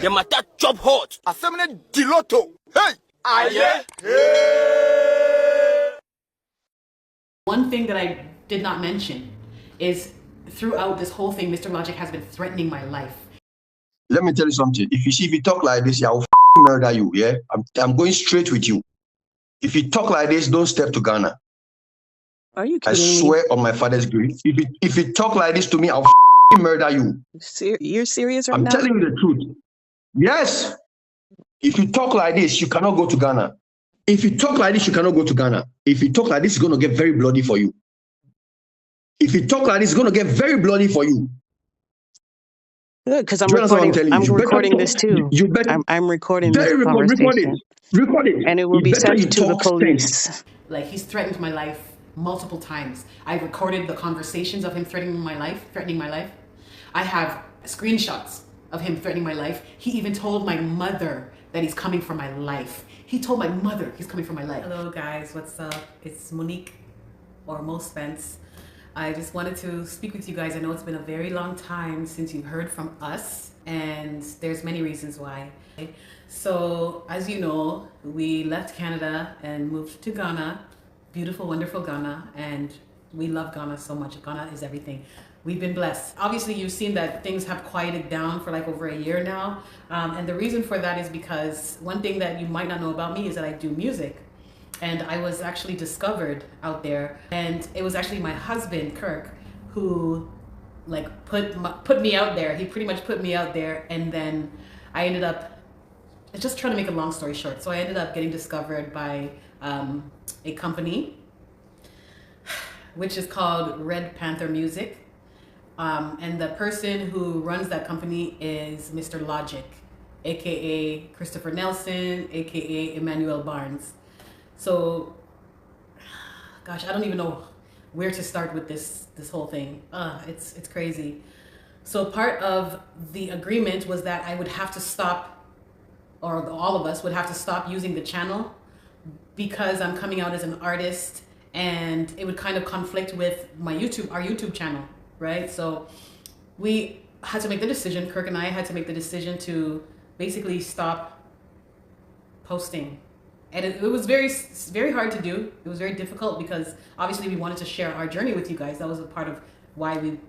The matter job hot. Assembly Diloto. Hey! Aye! One thing that I did not mention is throughout this whole thing, Mr. Logic has been threatening my life. Let me tell you something. If you talk like this, I'll murder you. Yeah, I'm going straight with you. If you talk like this, don't step to Ghana. Are you I kidding swear on my father's grave. If you talk like this to me, I'll murder you. You're serious right I'm now? telling you the truth. Yes. If you talk like this, you cannot go to Ghana. If you talk like this, you cannot go to Ghana. If you talk like this, it's going to get very bloody for you. If you talk like this, it's going to get very bloody for you. Good, because I'm Do you understand what I'm telling you? I'm You better recording talk- this too. You better I'm recording this record conversation, it. Record it. and it will You be better you sent to the talk sense. police. Like, he's threatened my life multiple times. I recorded the conversations of him threatening my life. I have screenshots of him threatening my life. He even told my mother that he's coming for my life. He told my mother he's coming for my life. Hello guys, what's up? It's Monique, or Mo Spence. I just wanted to speak with you guys. I know it's been a very long time since you've heard from us, and there's many reasons why. So, as you know, we left Canada and moved to Ghana, beautiful, wonderful Ghana, and we love Ghana so much. Ghana is everything. We've been blessed. Obviously, you've seen that things have quieted down for like over a year now, and the reason for that is because one thing that you might not know about me is that I do music. And I was actually discovered out there, and it was actually my husband, Kirk, who like put me out there. He pretty much put me out there, and then I ended up, just trying to make a long story short, so I ended up getting discovered by a company which is called Red Panther Music, and the person who runs that company is Mr. Logic, aka Christopher Nelson, aka Emmanuel Barnes. So, gosh, I don't even know where to start with this whole thing. It's crazy. So part of the agreement was that I would have to stop, or all of us would have to stop using the channel because I'm coming out as an artist, and it would kind of conflict with our YouTube channel, right? So we had to make the decision, Kirk and I had to make the decision to basically stop posting. And it was very hard to do. It was very difficult because obviously we wanted to share our journey with you guys. That was a part of why we've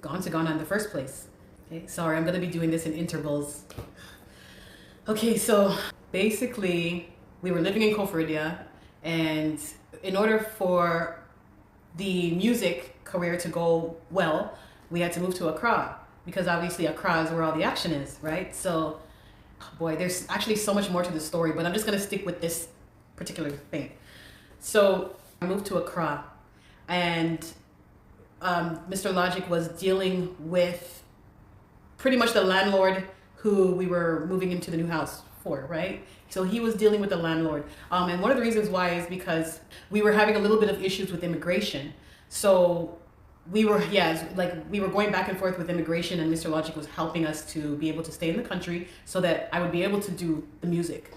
gone to Ghana in the first place. Okay, sorry, I'm gonna be doing this in intervals. Okay, so basically we were living in Koforidua, and in order for the music career to go well, we had to move to Accra, because obviously Accra is where all the action is, right? So, boy, there's actually so much more to the story, but I'm just gonna stick with this particular thing. So I moved to Accra, and Mr. Logic was dealing with pretty much the landlord who we were moving into the new house for, right? So he was dealing with the landlord. And one of the reasons why is because we were having a little bit of issues with immigration. So we were going back and forth with immigration, and Mr. Logic was helping us to be able to stay in the country so that I would be able to do the music.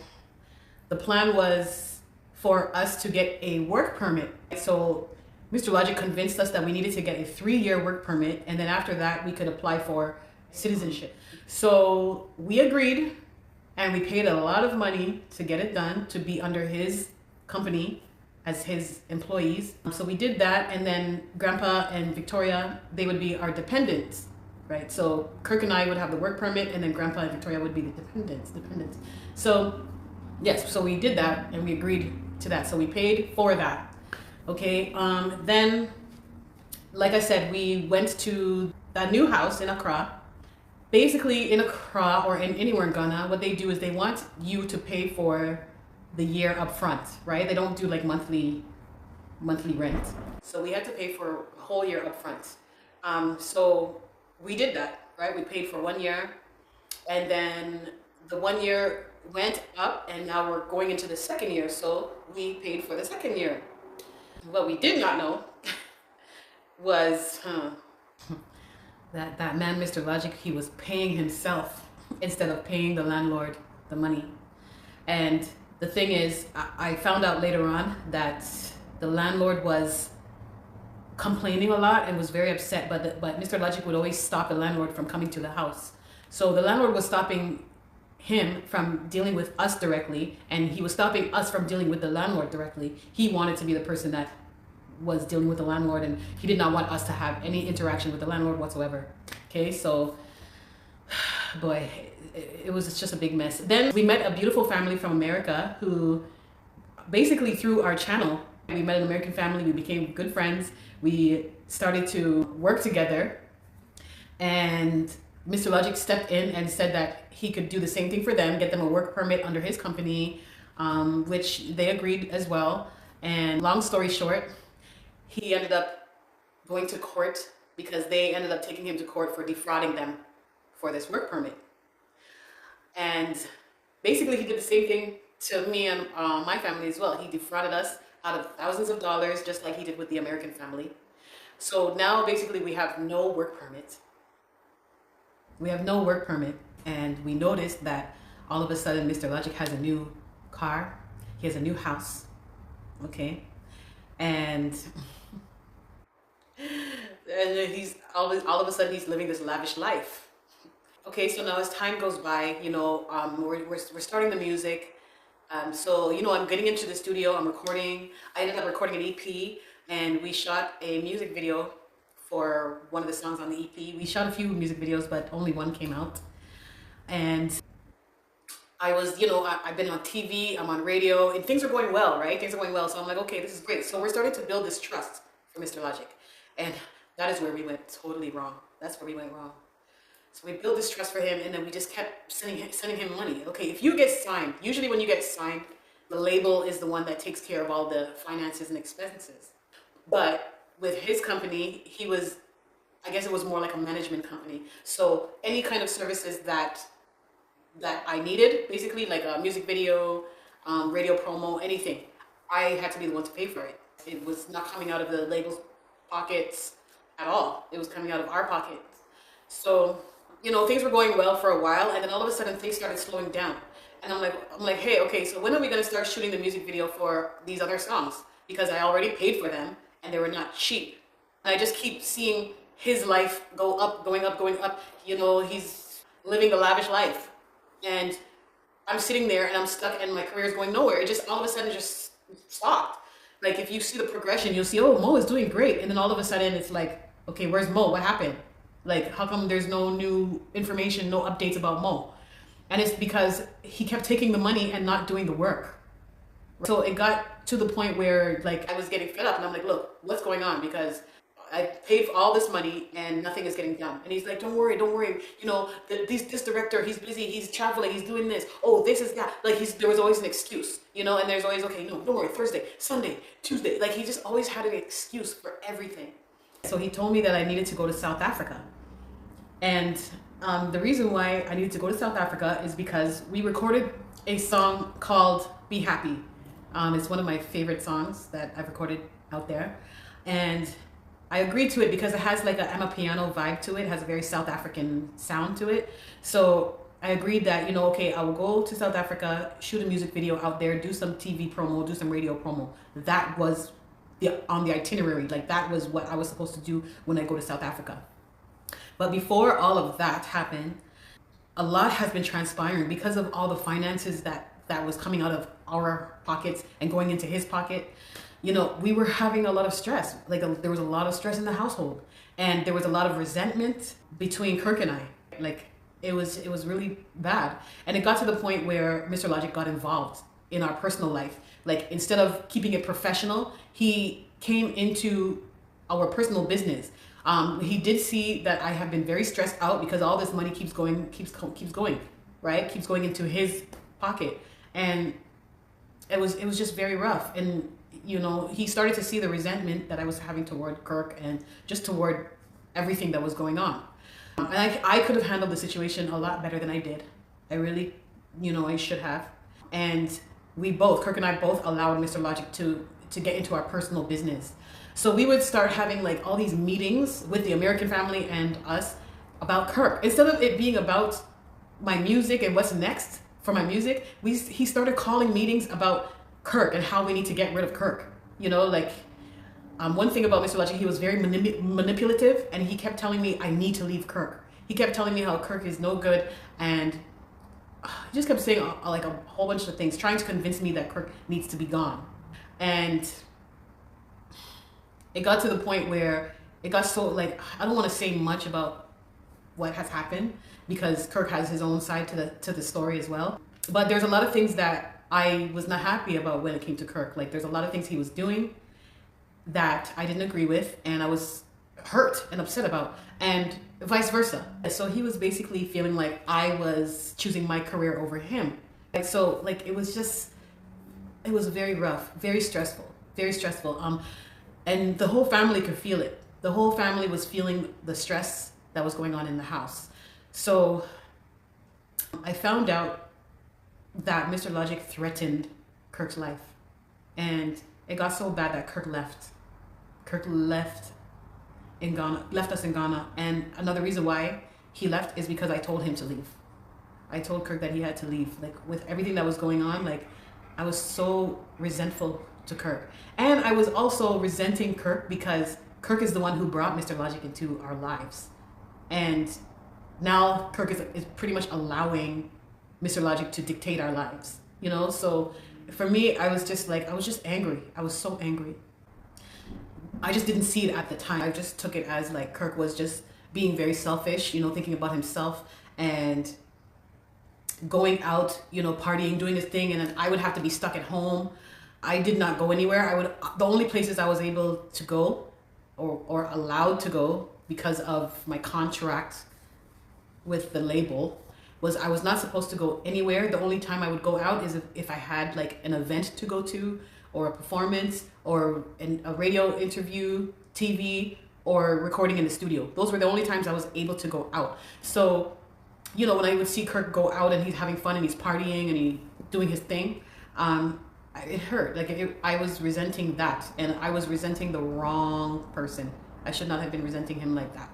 The plan was for us to get a work permit. So Mr. Logic convinced us that we needed to get a 3-year work permit, and then after that we could apply for citizenship. So we agreed, and we paid a lot of money to get it done, to be under his company as his employees. So we did that, and then Grandpa and Victoria, they would be our dependents, right? So Kirk and I would have the work permit, and then Grandpa and Victoria would be the dependents. So yes, so we did that, and we agreed to that. So we paid for that. Okay, then, like I said, we went to that new house in Accra. Basically, in Accra or anywhere in Ghana, what they do is they want you to pay for the year up front, right? They don't do like monthly rent. So we had to pay for a whole year up front. So we did that, right? We paid for 1 year, and then the 1 year went up, and now we're going into the second year. So we paid for the second year. What we did not know was that man, Mr. Logic, he was paying himself instead of paying the landlord the money. And the thing is, I found out later on that the landlord was complaining a lot and was very upset, but Mr. Logic would always stop the landlord from coming to the house. So the landlord was stopping him from dealing with us directly, and he was stopping us from dealing with the landlord directly. He wanted to be the person that was dealing with the landlord, and he did not want us to have any interaction with the landlord whatsoever. Okay, so boy, it was just a big mess. Then we met a beautiful family from America who basically through our channel, we met an American family, we became good friends, we started to work together, and Mr. Logic stepped in and said that he could do the same thing for them, get them a work permit under his company, which they agreed as well. And long story short, he ended up going to court because they ended up taking him to court for defrauding them for this work permit. And basically he did the same thing to me and my family as well. He defrauded us out of thousands of dollars, just like he did with the American family. So now basically we have no work permit. We have no work permit, and we noticed that all of a sudden Mr. Logic has a new car, he has a new house, okay? And he's all of a sudden he's living this lavish life. Okay, so now as time goes by, you know, we're starting the music. So, you know, I'm getting into the studio, I'm recording. I ended up recording an EP, and we shot a music video for one of the songs on the EP. We shot a few music videos, but only one came out. And I was, you know, I've been on TV, I'm on radio, and things are going well, right? Things are going well. So I'm like, okay, this is great. So we're starting to build this trust for Mr. Logic. And that is where we went totally wrong. That's where we went wrong. So we built this trust for him, and then we just kept sending him money. Okay, if you get signed, usually when you get signed, the label is the one that takes care of all the finances and expenses. But with his company, he was, I guess it was more like a management company. So any kind of services that I needed, basically like a music video, radio promo, anything, I had to be the one to pay for it. It was not coming out of the label's pockets at all. It was coming out of our pockets. So, you know, things were going well for a while, and then all of a sudden things started slowing down. And I'm like, hey, okay, so when are we gonna start shooting the music video for these other songs? Because I already paid for them, and they were not cheap. And I just keep seeing his life go up, going up, going up. You know, he's living the lavish life. And I'm sitting there and I'm stuck, and my career is going nowhere. It just all of a sudden just stopped. Like if you see the progression, you'll see, oh, Mo is doing great. And then all of a sudden it's like, okay, where's Mo? What happened? Like, how come there's no new information, no updates about Mo? And it's because he kept taking the money and not doing the work. So it got to the point where like I was getting fed up, and I'm like, look, what's going on? Because I paid for all this money and nothing is getting done. And he's like, don't worry. You know, this director, he's busy, he's traveling, he's doing this. Oh, this is that. Like there was always an excuse, you know, and there's always, okay, no, don't worry, Thursday, Sunday, Tuesday. Like he just always had an excuse for everything. So he told me that I needed to go to South Africa. And the reason why I needed to go to South Africa is because we recorded a song called Be Happy. It's one of my favorite songs that I've recorded out there. And I agreed to it because it has like a Amapiano vibe to it. It has a very South African sound to it. So I agreed that, you know, okay, I will go to South Africa, shoot a music video out there, do some TV promo, do some radio promo. That was on the itinerary. Like that was what I was supposed to do when I go to South Africa. But before all of that happened, a lot has been transpiring because of all the finances that was coming out of our pockets and going into his pocket. You know, we were having a lot of stress. Like there was a lot of stress in the household, and there was a lot of resentment between Kirk and I. Like it was really bad. And it got to the point where Mr. Logic got involved in our personal life. Like instead of keeping it professional, he came into our personal business. He did see that I have been very stressed out because all this money keeps going, right? Keeps going into his pocket. And it was just very rough. And, you know, he started to see the resentment that I was having toward Kirk and just toward everything that was going on. And I could have handled the situation a lot better than I did. I really, you know, I should have. And Kirk and I both allowed Mr. Logic to get into our personal business. So we would start having like all these meetings with the American family and us about Kirk. Instead of it being about my music and what's next for my music, he started calling meetings about Kirk and how we need to get rid of Kirk. You know, like one thing about Mr. Logic, he was very manipulative, and he kept telling me I need to leave Kirk. He kept telling me how Kirk is no good, and he just kept saying like a whole bunch of things, trying to convince me that Kirk needs to be gone. And it got to the point where it got so, like, I don't want to say much about what has happened because Kirk has his own side to the story as well. But there's a lot of things that I was not happy about when it came to Kirk. Like, there's a lot of things he was doing that I didn't agree with, and I was hurt and upset about, and vice versa. So he was basically feeling like I was choosing my career over him. And so, like, it was very rough, very stressful, very stressful. And the whole family could feel it. The whole family was feeling the stress that was going on in the house. So I found out that Mr. Logic threatened Kirk's life, and it got so bad that Kirk left. Kirk left us in Ghana, and another reason why he left is because I told him to leave. I told Kirk that he had to leave. Like, with everything that was going on, like, I was so resentful to Kirk. And I was also resenting Kirk because Kirk is the one who brought Mr. Logic into our lives. And now Kirk is pretty much allowing Mr. Logic to dictate our lives, you know? So for me, I was just angry. I was so angry. I just didn't see it at the time. I just took it as like Kirk was just being very selfish, you know, thinking about himself and going out, you know, partying, doing his thing, and then I would have to be stuck at home. I did not go anywhere. The only places I was able to go or allowed to go because of my contract with the label was I was not supposed to go anywhere. The only time I would go out is if I had like an event to go to, or a performance, or a radio interview, TV, or recording in the studio. Those were the only times I was able to go out. So, you know, when I would see Kirk go out and he's having fun and he's partying and he's doing his thing, it hurt. Like, I was resenting that, and I was resenting the wrong person. I should not have been resenting him like that.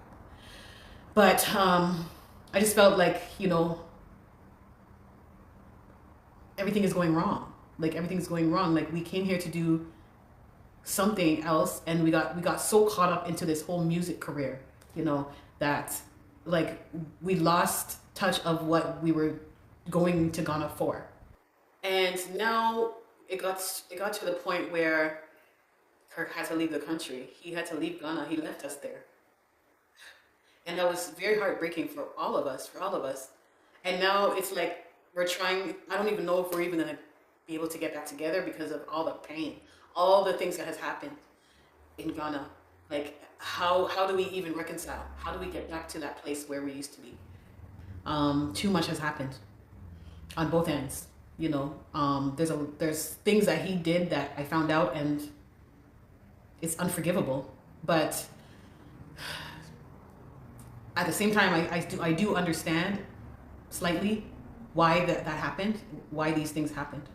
But I just felt like, you know, everything is going wrong. Like, everything's going wrong. Like, we came here to do something else, and we got so caught up into this whole music career, you know, that like we lost touch of what we were going to Ghana for. And now it got to the point where Kirk had to leave the country. He had to leave Ghana. He left us there. And that was very heartbreaking for all of us. And now it's like we're trying, I don't even know if we're even going to be able to get back together because of all the pain, all the things that has happened in Ghana. Like, how do we even reconcile? How do we get back to that place where we used to be? Too much has happened on both ends. You know, there's things that he did that I found out, and it's unforgivable. But at the same time, I do understand slightly why that happened, why these things happened.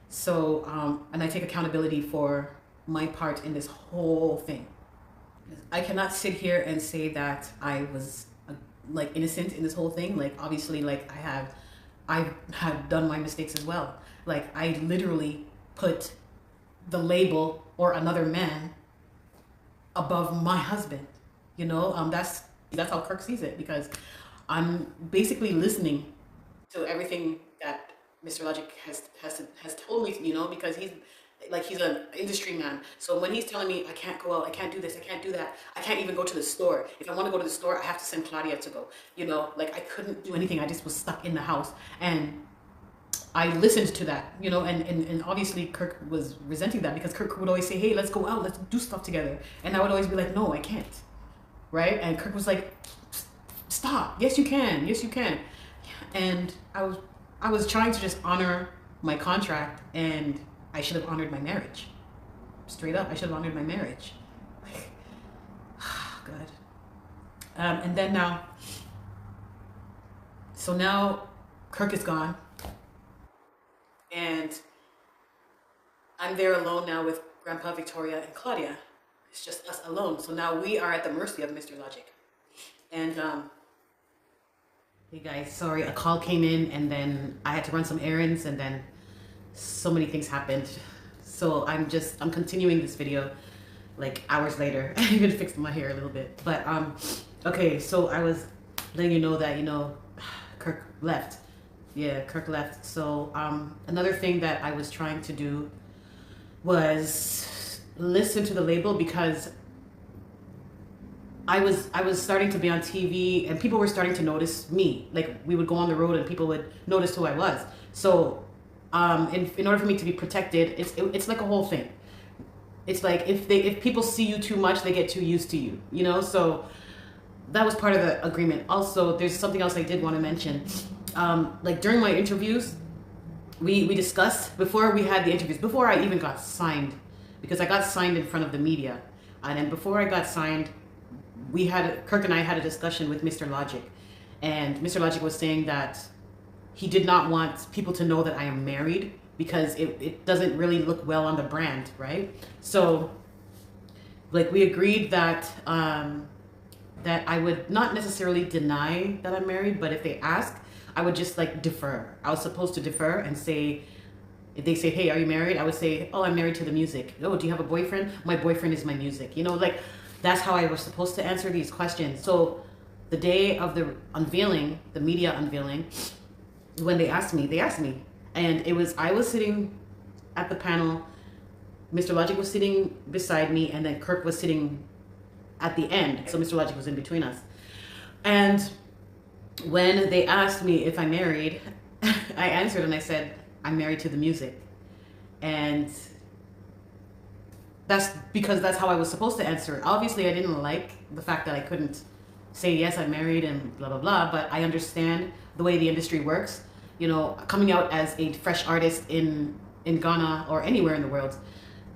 So, and I take accountability for my part in this whole thing. I cannot sit here and say that I was like innocent in this whole thing. Like, obviously, like I have done my mistakes as well. Like, I literally put the label or another man above my husband. You know, that's how Kirk sees it, because I'm basically listening to everything that Mr. Logic has told me, you know, because he's an industry man. So when he's telling me I can't go out, I can't do this, I can't do that, I can't even go to the store. If I want to go to the store, I have to send Claudia to go. You know, like, I couldn't do anything. I just was stuck in the house. And I listened to that, you know, and obviously Kirk was resenting that, because Kirk would always say, hey, let's go out, let's do stuff together. And I would always be like, no, I can't. Right? And Kirk was like, stop. Yes, you can. Yes, you can. And I was trying to just honor my contract, and I should have honored my marriage. Straight up, I should have honored my marriage. Like, God. And then now, so now Kirk is gone, and I'm there alone now with Grandpa, Victoria, and Claudia. It's just us alone. So now we are at the mercy of Mr. Logic. And hey guys, sorry, a call came in, and then I had to run some errands, and then so many things happened. So I'm continuing this video like hours later. I even fixed my hair a little bit. But okay, so I was letting you know that, you know, Kirk left Yeah, Kirk left. So another thing that I was trying to do was listen to the label, because I was starting to be on TV and people were starting to notice me. Like we would go on the road and people would notice who I was. So in order for me to be protected, it's like a whole thing. It's like if people see you too much, they get too used to you, you know? So that was part of the agreement. Also, there's something else I did want to mention. Like during my interviews, we discussed, before we had the interviews, before I even got signed, because I got signed in front of the media. And then before I got signed, Kirk and I had a discussion with Mr. Logic. And Mr. Logic was saying that he did not want people to know that I am married, because it doesn't really look well on the brand, right? So like we agreed that that I would not necessarily deny that I'm married, but if they ask, I would just like defer. I was supposed to defer and say, if they say, hey, are you married? I would say, oh, I'm married to the music. Oh, do you have a boyfriend? My boyfriend is my music. You know, like that's how I was supposed to answer these questions. So the day of the unveiling, the media unveiling, when they asked me, and I was sitting at the panel, Mr. Logic was sitting beside me, and then Kirk was sitting at the end. So Mr. Logic was in between us. And when they asked me if I'm married, I answered and I said, I'm married to the music. And that's because that's how I was supposed to answer it. Obviously, I didn't like the fact that I couldn't say, yes, I'm married and blah, blah, blah. But I understand the way the industry works. You know, coming out as a fresh artist in Ghana or anywhere in the world,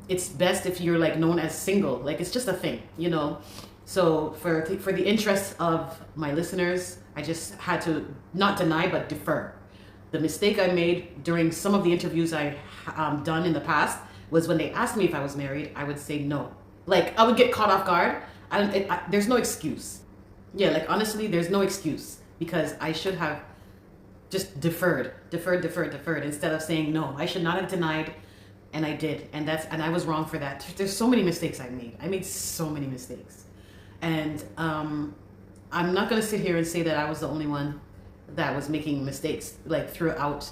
it's best if you're like known as single. Like it's just a thing, you know. So for the interest of my listeners, I just had to not deny but defer. The mistake I made during some of the interviews I done in the past was when they asked me if I was married, I would say no. Like I would get caught off guard. There's no excuse. Yeah, like honestly, there's no excuse, because I should have just deferred instead of saying no. I should not have denied, and I did, and I was wrong for that. There's so many mistakes I made. I made so many mistakes, and I'm not gonna sit here and say that I was the only one that was making mistakes like throughout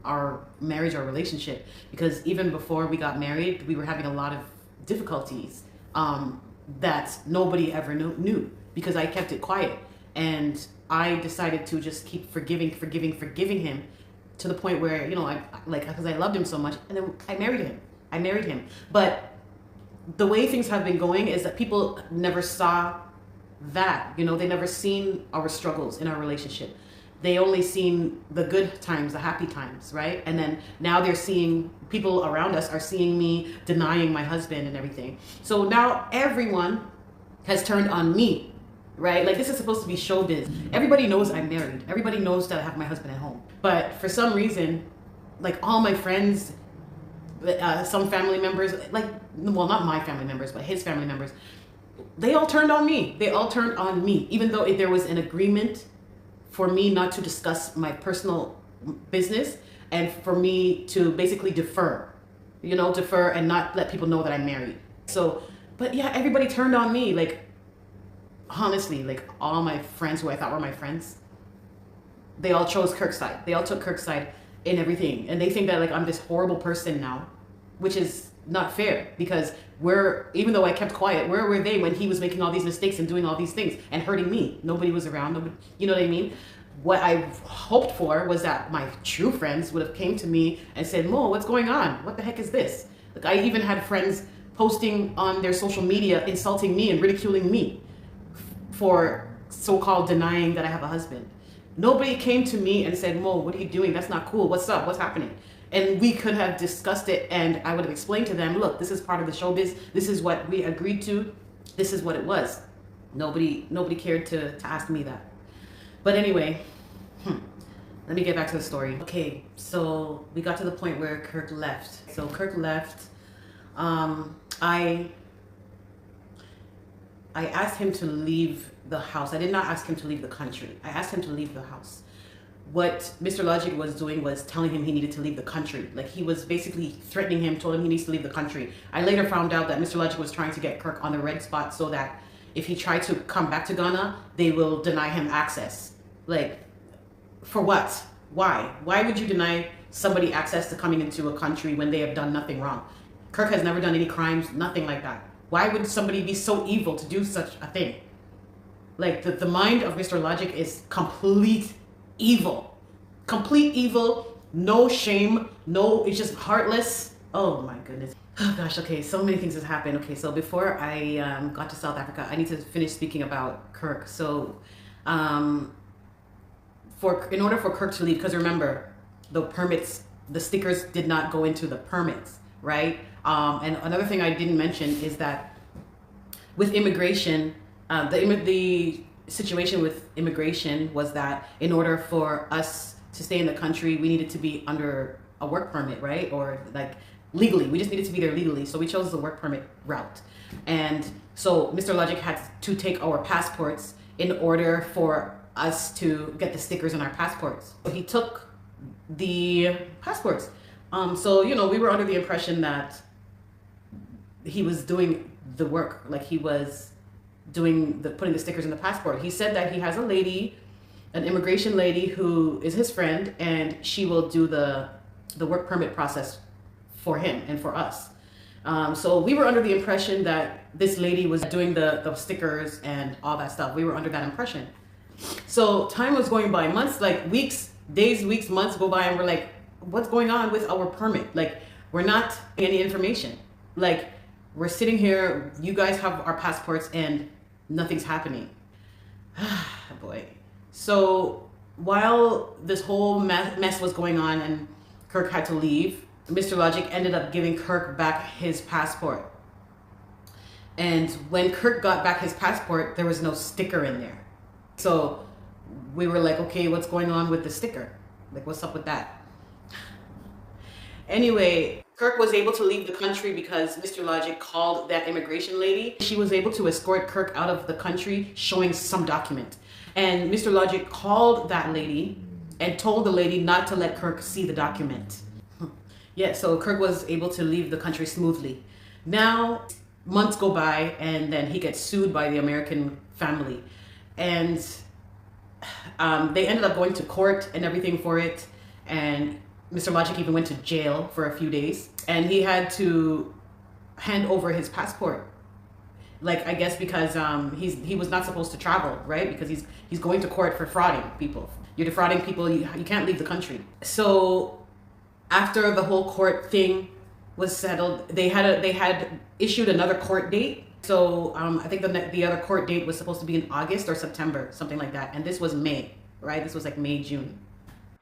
our marriage or relationship, because even before we got married, we were having a lot of difficulties that nobody ever knew, because I kept it quiet, and I decided to just keep forgiving him, to the point where, you know, I like, because I loved him so much, and then I married him. But the way things have been going is that people never saw that, you know, they never seen our struggles in our relationship. They only seen the good times, the happy times, right? And then now they're seeing, people around us are seeing me denying my husband and everything. So now everyone has turned on me, right? Like this is supposed to be showbiz. Everybody knows I'm married. Everybody knows that I have my husband at home. But for some reason, like all my friends, some family members, like, well, not my family members, but his family members, they all turned on me. They all turned on me, even though there was an agreement for me not to discuss my personal business, and for me to basically defer and not let people know that I'm married. So, but yeah, everybody turned on me. Like, honestly, like all my friends who I thought were my friends, they all chose Kirk's side. They all took Kirk's side in everything. And they think that like I'm this horrible person now, which is not fair, because even though I kept quiet, where were they when he was making all these mistakes and doing all these things and hurting me? Nobody was around. Nobody, you know what I mean? What I hoped for was that my true friends would have came to me and said, Mo, what's going on? What the heck is this? Like I even had friends posting on their social media, insulting me and ridiculing me for so-called denying that I have a husband. Nobody came to me and said, Mo, what are you doing? That's not cool. What's up? What's happening? And we could have discussed it, and I would have explained to them, look, this is part of the showbiz. This is what we agreed to. This is what it was. Nobody cared to ask me that. But anyway, let me get back to the story. Okay, so we got to the point where Kirk left. So Kirk left. I asked him to leave the house. I did not ask him to leave the country. I asked him to leave the house. What Mr. Logic was doing was telling him he needed to leave the country. Like he was basically threatening him, told him he needs to leave the country. I later found out that Mr. Logic was trying to get Kirk on the red spot so that if he tried to come back to Ghana, they will deny him access. Like, for what? Why? Why would you deny somebody access to coming into a country when they have done nothing wrong? Kirk has never done any crimes, nothing like that. Why would somebody be so evil to do such a thing? Like, the mind of Mr. Logic is complete evil. Complete evil, no shame, no, it's just heartless. Oh my goodness. Oh gosh, okay, so many things has happened. Okay, so before I got to South Africa, I need to finish speaking about Kirk. So, in order for Kirk to leave, because remember, the permits, the stickers did not go into the permits, right? And another thing I didn't mention is that with immigration, the situation with immigration was that in order for us to stay in the country, we needed to be under a work permit, right? Or like legally, we just needed to be there legally. So we chose the work permit route. And so Mr. Logic had to take our passports in order for us to get the stickers on our passports. So he took the passports. So, you know, we were under the impression that he was doing the work, like he was doing putting the stickers in the passport. He said that he has a lady, an immigration lady who is his friend, and she will do the work permit process for him and for us. So we were under the impression that this lady was doing the stickers and all that stuff. We were under that impression. So time was going by, months, like weeks, days, weeks, months go by, and we're like, what's going on with our permit? Like, we're not getting any information. Like, we're sitting here, you guys have our passports and nothing's happening. Boy. So while this whole mess was going on and Kirk had to leave, Mr. Logic ended up giving Kirk back his passport. And when Kirk got back his passport, there was no sticker in there. So we were like, okay, what's going on with the sticker? Like, what's up with that? Anyway, Kirk was able to leave the country because Mr. Logic called that immigration lady. She was able to escort Kirk out of the country showing some document. And Mr. Logic called that lady and told the lady not to let Kirk see the document. Yeah, so Kirk was able to leave the country smoothly. Now, months go by and then he gets sued by the American family. And they ended up going to court and everything for it. And Mr. Logic even went to jail for a few days. And he had to hand over his passport. Like, I guess because he was not supposed to travel, right? Because he's going to court for frauding people. You're defrauding people, you can't leave the country. So after the whole court thing was settled, they had issued another court date. So I think the other court date was supposed to be in August or September, something like that. And this was May, right? This was like May, June.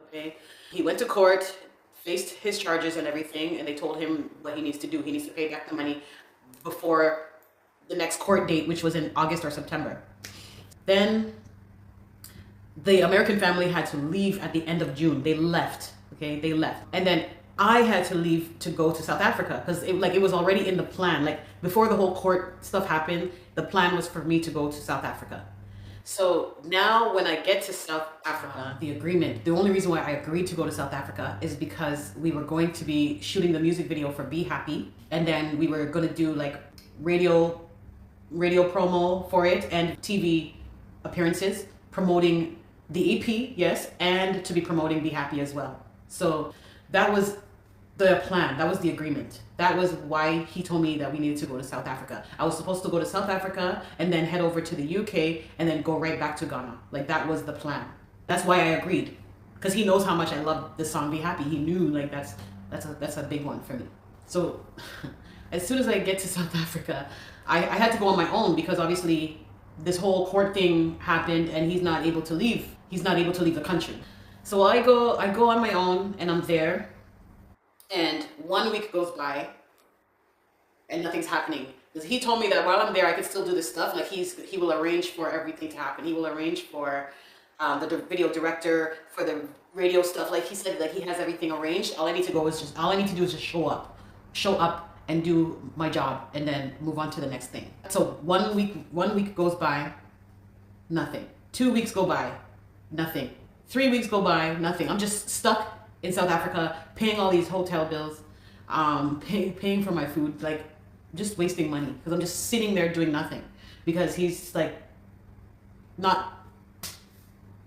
Okay. He went to court, faced his charges and everything, and they told him what he needs to do. He needs to pay back the money before the next court date, which was in August or September. Then the American family had to leave at the end of June. They left, okay? They left. And then I had to leave to go to South Africa because it was already in the plan. Like, before the whole court stuff happened, the plan was for me to go to South Africa. So now when I get to South Africa, the only reason why I agreed to go to South Africa is because we were going to be shooting the music video for Be Happy. And then we were going to do like radio promo for it and TV appearances promoting the EP, yes, and to be promoting Be Happy as well. So that was the plan. That was the agreement. That was why he told me that we needed to go to South Africa. I was supposed to go to South Africa and then head over to the UK and then go right back to Ghana. Like, that was the plan. That's why I agreed, because he knows how much I love the song Be Happy. He knew like that's a big one for me. So as soon as I get to South Africa, I had to go on my own because obviously this whole court thing happened and he's not able to leave. He's not able to leave the country. So I go on my own and I'm there. And 1 week goes by and nothing's happening. Because he told me that while I'm there, I could still do this stuff. Like, he will arrange for everything to happen. He will arrange for the video director, for the radio stuff. Like, he said, like, he has everything arranged. All I need to do is just show up and do my job and then move on to the next thing. So 1 week goes by, nothing. 2 weeks go by, nothing. 3 weeks go by, nothing. I'm just stuck in South Africa, paying all these hotel bills, paying for my food, like, just wasting money because I'm just sitting there doing nothing because he's like not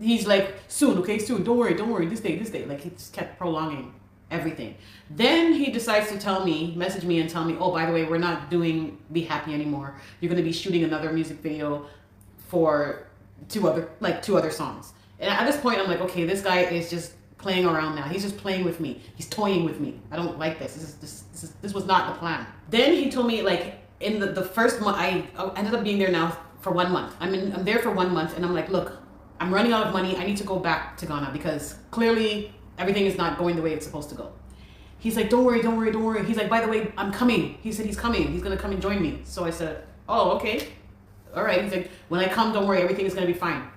he's like, soon, okay, soon, don't worry, this day. Like, he just kept prolonging everything. Then he decides to message me and tell me, oh, by the way, we're not doing Be Happy anymore. You're going to be shooting another music video for two other songs. And at this point, I'm like, okay, this guy is just playing around now. He's just playing with me. He's toying with me. I don't like this. This was not the plan. Then he told me, like, in the first month, I ended up being there now for 1 month. I'm there for 1 month, and I'm like, look, I'm running out of money. I need to go back to Ghana because clearly everything is not going the way it's supposed to go. He's like, don't worry. He's like, by the way, I'm coming. He said he's coming. He's going to come and join me. So I said, oh, okay. All right. He's like, when I come, don't worry. Everything is going to be fine.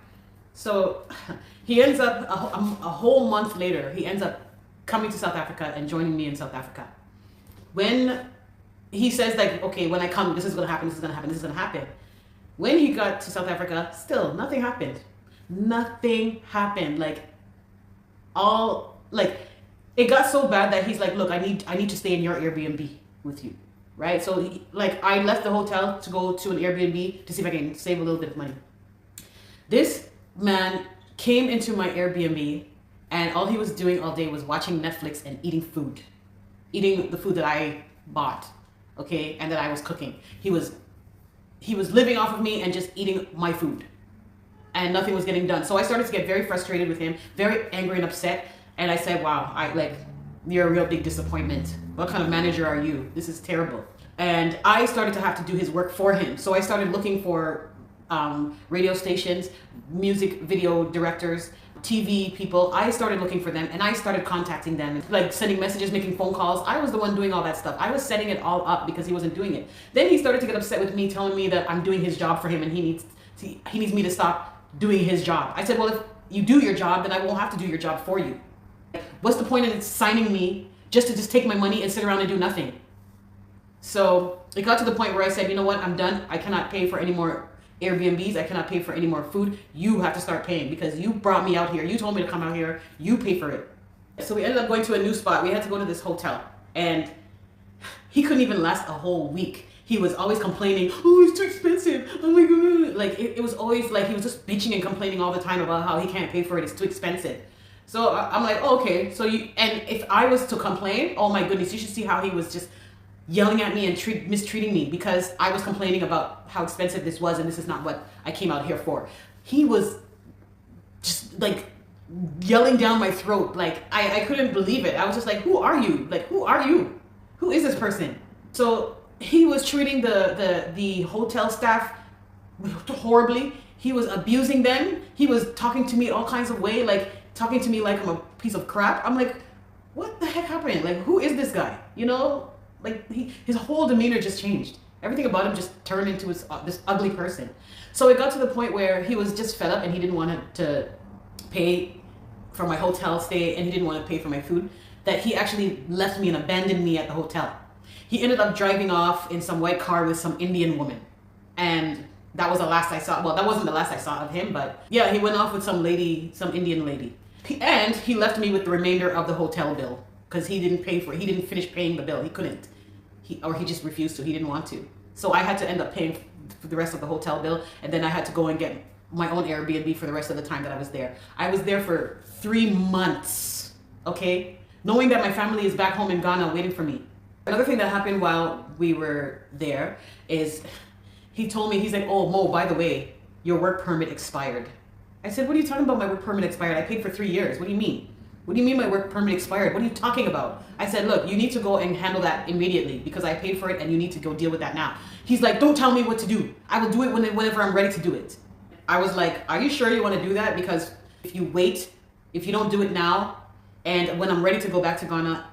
So he ends up, a whole month later, he ends up coming to South Africa and joining me in South Africa. When he says, like, okay, when I come, this is going to happen. When he got to South Africa, still nothing happened. Nothing happened. It got so bad that he's like, look, I need to stay in your Airbnb with you, right? So I left the hotel to go to an Airbnb to see if I can save a little bit of money. This man came into my Airbnb, and all he was doing all day was watching Netflix and eating the food that I bought, okay, and that I was cooking. He was living off of me and just eating my food, and nothing was getting done. So I started to get very frustrated with him, very angry and upset. And I said, wow, you're a real big disappointment. What kind of manager are you? This is terrible. And I started to have to do his work for him. So I started looking for radio stations, music video directors, TV people. I started looking for them, and I started contacting them, like sending messages, making phone calls. I was the one doing all that stuff. I was setting it all up because he wasn't doing it. Then he started to get upset with me, telling me that I'm doing his job for him and he needs me to stop doing his job. I said, well, if you do your job, then I won't have to do your job for you. What's the point in signing me just to take my money and sit around and do nothing? So it got to the point where I said, you know what, I'm done. I cannot pay for any more Airbnbs. I cannot pay for any more food. You have to start paying because you brought me out here. You told me to come out here. You pay for it. So we ended up going to a new spot. We had to go to this hotel, and he couldn't even last a whole week. He was always complaining, oh, it's too expensive. Oh my God. Like it was always like he was just bitching and complaining all the time about how he can't pay for it. It's too expensive. So I'm like, oh, okay. And if I was to complain, oh my goodness, you should see how he was just yelling at me and mistreating me because I was complaining about how expensive this was and this is not what I came out here for. He was just like yelling down my throat. Like I couldn't believe it. I was just like, who are you? Like, who are you? Who is this person? So he was treating the hotel staff horribly. He was abusing them. He was talking to me all kinds of way, like talking to me like I'm a piece of crap. I'm like, what the heck happened? Like, who is this guy? You know, like his whole demeanor just changed. Everything about him just turned into this ugly person. So it got to the point where he was just fed up and he didn't want to pay for my hotel stay and he didn't want to pay for my food, that he actually left me and abandoned me at the hotel. He ended up driving off in some white car with some Indian woman. And that was the last I saw. Well, that wasn't the last I saw of him, but yeah, he went off with some Indian lady. And he left me with the remainder of the hotel bill because he didn't pay for it. He didn't finish paying the bill. He couldn't. He just refused to. He didn't want to. So I had to end up paying for the rest of the hotel bill. And then I had to go and get my own Airbnb for the rest of the time that I was there. I was there for 3 months, okay? Knowing that my family is back home in Ghana waiting for me. Another thing that happened while we were there is he told me, he's like, oh, Mo, by the way, your work permit expired. I said, what are you talking about? My work permit expired. I paid for 3 years. What do you mean? What do you mean my work permit expired? What are you talking about? I said, look, you need to go and handle that immediately because I paid for it and you need to go deal with that now. He's like, don't tell me what to do. I will do it whenever I'm ready to do it. I was like, are you sure you want to do that? Because if you wait, if you don't do it now, and when I'm ready to go back to Ghana,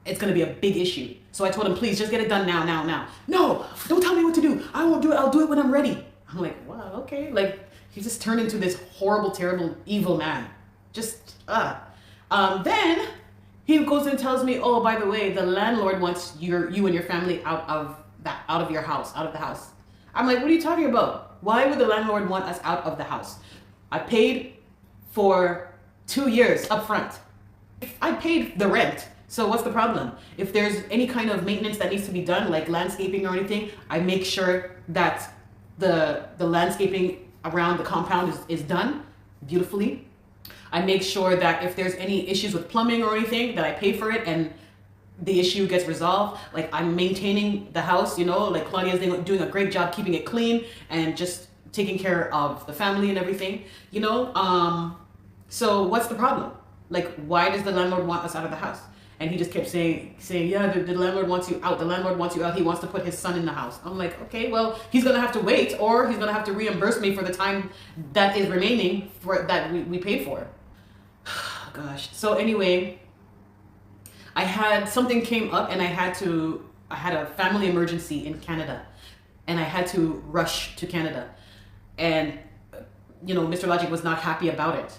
it's going to be a big issue. So I told him, please just get it done now. No, don't tell me what to do. I won't do it. I'll do it when I'm ready. I'm like, wow, okay. Like, he just turned into this horrible, terrible, evil man. Then he goes and tells me, oh, by the way, the landlord wants you and your family out of the house. I'm like, what are you talking about? Why would the landlord want us out of the house? I paid for 2 years up front. I paid the rent. So what's the problem? If there's any kind of maintenance that needs to be done, like landscaping or anything, I make sure that the landscaping around the compound is done. beautifully. I make sure that if there's any issues with plumbing or anything, that I pay for it and the issue gets resolved. Like, I'm maintaining the house, you know, like Claudia's doing a great job keeping it clean and just taking care of the family and everything, you know. So what's the problem? Like, why does the landlord want us out of the house? And he just kept saying, yeah, the landlord wants you out. The landlord wants you out. He wants to put his son in the house. I'm like, okay, well, he's going to have to wait, or he's going to have to reimburse me for the time that is remaining for that we paid for. Gosh. So anyway, I had something came up and I had a family emergency in Canada and I had to rush to Canada. And, you know, Mr. Logic was not happy about it.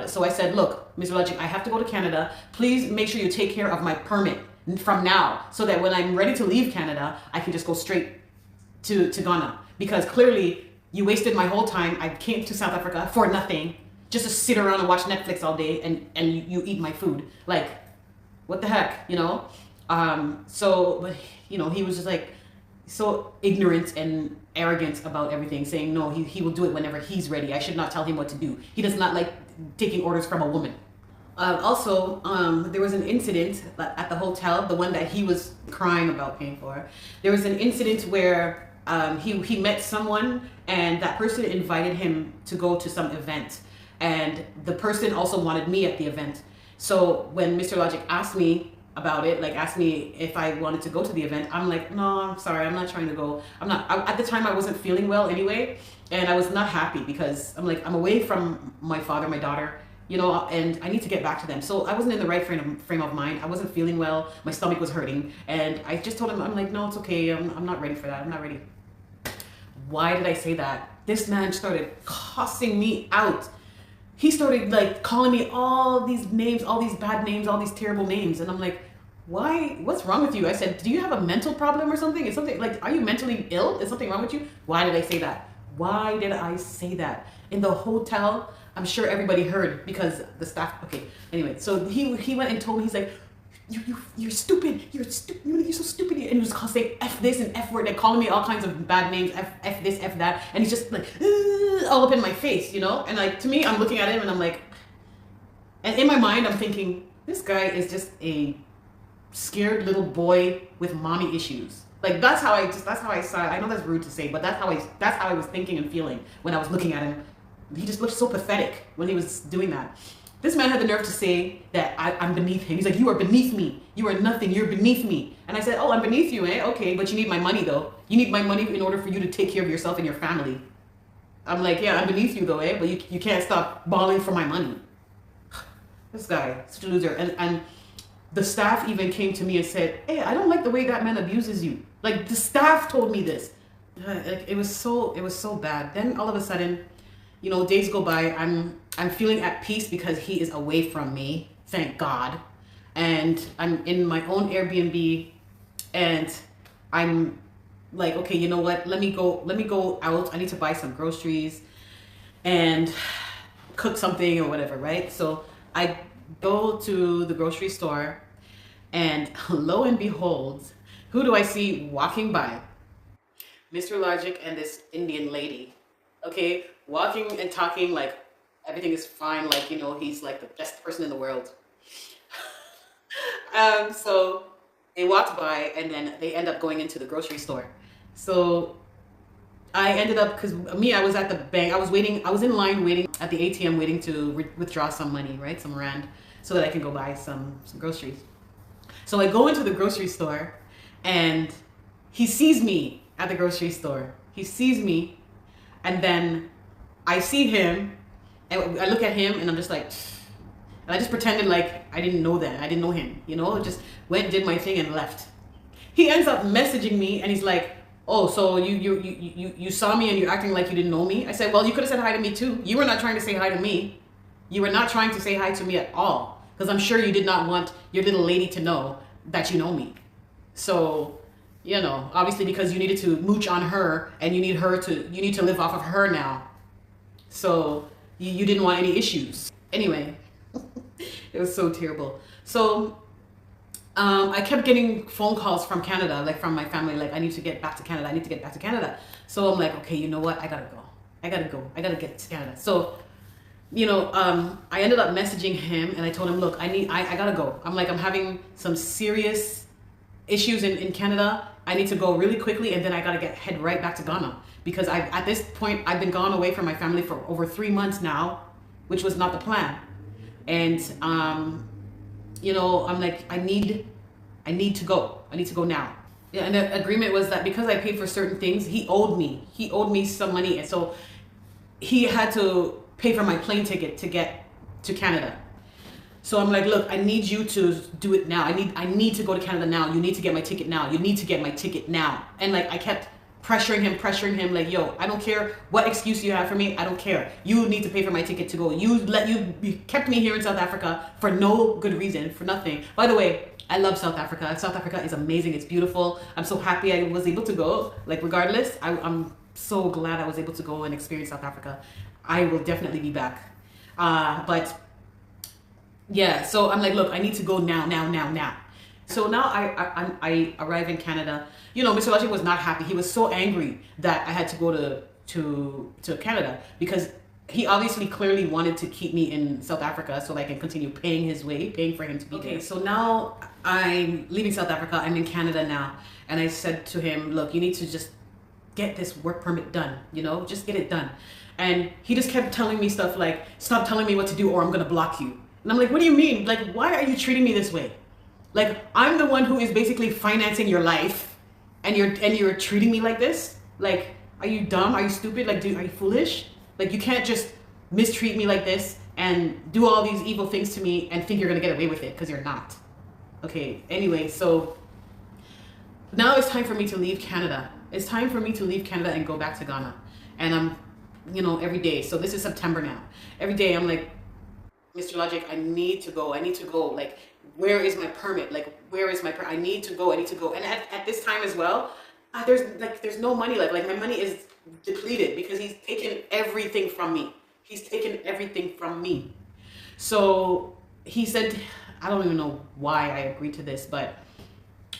So I said, look, Mr. Logic, I have to go to Canada. Please make sure you take care of my permit from now so that when I'm ready to leave Canada, I can just go straight to Ghana. Because clearly you wasted my whole time. I came to South Africa for nothing, just to sit around and watch Netflix all day and you eat my food. Like, what the heck, you know? So, you know, he was just like so ignorant and arrogant about everything, saying, no, he will do it whenever he's ready. I should not tell him what to do. He does not like taking orders from a woman. Also, there was an incident at the hotel, the one that he was crying about paying for. There was an incident where he met someone and that person invited him to go to some event. And the person also wanted me at the event. So when Mr. Logic asked me about it, like asked me if I wanted to go to the event, I'm like, no, I'm sorry, I'm not trying to go. At the time I wasn't feeling well anyway, and I was not happy because I'm like, I'm away from my father, my daughter, you know, and I need to get back to them. So I wasn't in the right frame of mind. I wasn't feeling well. My stomach was hurting, and I just told him, I'm like, no, it's okay. I'm not ready for that. I'm not ready. Why did I say that? This man started cussing me out. He started like calling me all these names, all these bad names, all these terrible names. And I'm like, why? What's wrong with you? I said, do you have a mental problem or something? Is something like, are you mentally ill? Is something wrong with you? Why did I say that? Why did I say that? In the hotel, I'm sure everybody heard because the staff, okay. Anyway, so he went and told me, he's like, you're stupid. You're stupid. You're so stupid. And he was saying F this and F word and calling me all kinds of bad names, F this, F that. And he's just like, all up in my face, you know? And like, to me, I'm looking at him and I'm like, and in my mind, I'm thinking, this guy is just a scared little boy with mommy issues. Like, that's how I saw it. I know that's rude to say, but that's how I was thinking and feeling when I was looking at him. He just looked so pathetic when he was doing that. This man had the nerve to say that I'm beneath him. He's like, you are beneath me. You are nothing. You're beneath me. And I said, oh, I'm beneath you, eh? Okay, but you need my money, though. You need my money in order for you to take care of yourself and your family. I'm like, yeah, I'm beneath you, though, eh? But you can't stop bawling for my money. This guy, such a loser. And the staff even came to me and said, hey, I don't like the way that man abuses you. Like, the staff told me this. It was so bad. Then all of a sudden, you know, days go by, I'm feeling at peace because he is away from me, thank God. And I'm in my own Airbnb and I'm like, okay, you know what? Let me go out. I need to buy some groceries and cook something or whatever, right? So I go to the grocery store and lo and behold, who do I see walking by? Mr. Logic and this Indian lady, okay? Walking and talking like everything is fine, like, you know, he's like the best person in the world. So they walked by and then they end up going into the grocery store. So I ended up, because me, I was at the bank, I was in line waiting at the ATM waiting to withdraw some money, right, some rand, so that I can go buy some groceries. So I go into the grocery store and he sees me at the grocery store. He sees me and then I see him and I look at him and I'm just like, and I just pretended like I didn't know that. I didn't know him, you know, just went, did my thing and left. He ends up messaging me and he's like, oh, so you saw me and you're acting like you didn't know me? I said, well, you could have said hi to me too. You were not trying to say hi to me. You were not trying to say hi to me at all. Because I'm sure you did not want your little lady to know that you know me. So, you know, obviously because you needed to mooch on her and you need to live off of her now. So you didn't want any issues. Anyway, it was so terrible. So I kept getting phone calls from Canada, like from my family, like I need to get back to Canada. I need to get back to Canada. So I'm like, okay, you know what? I gotta go. I gotta get to Canada. So I ended up messaging him and I told him, look, I gotta go. I'm having some serious issues in Canada. I need to go really quickly, and then I gotta head right back to Ghana, because at this point I've been gone away from my family for over 3 months now, which was not the plan. And I'm like, I need to go. I need to go now. Yeah, and the agreement was that because I paid for certain things, he owed me some money, and so he had to pay for my plane ticket to get to Canada. So I'm like, look, I need you to do it now. I need to go to Canada now. You need to get my ticket now. You need to get my ticket now. And like, I kept pressuring him like, yo, I don't care what excuse you have for me. I don't care. You need to pay for my ticket to go. You kept me here in South Africa for no good reason, for nothing. By the way, I love South Africa. South Africa is amazing. It's beautiful. I'm so happy I was able to go. Like, regardless, I'm so glad I was able to go and experience South Africa. I will definitely be back. But yeah, so I'm like, look, I need to go now. So now I arrive in Canada. Mr. Logic was not happy. He was so angry that I had to go to Canada, because he obviously clearly wanted to keep me in South Africa so I can continue paying for him to be there. So now I'm leaving South Africa. I'm in Canada now. And I said to him, look, you need to just get this work permit done, just get it done. And he just kept telling me stuff like, stop telling me what to do or I'm going to block you. And I'm like, what do you mean? Like, why are you treating me this way? Like, I'm the one who is basically financing your life, and you're treating me like this? Like, are you dumb? Are you stupid? Like, are you foolish? Like, you can't just mistreat me like this and do all these evil things to me and think you're gonna get away with it, because you're not. Okay, anyway, so now it's time for me to leave Canada. It's time for me to leave Canada and go back to Ghana. And I'm, every day. So this is September now. Every day I'm like, Mr. Logic, I need to go. Like, where is my permit? Like, where is my permit? I need to go. And at this time as well, there's no money left. Like, my money is depleted because he's taken everything from me. So he said, I don't even know why I agreed to this, but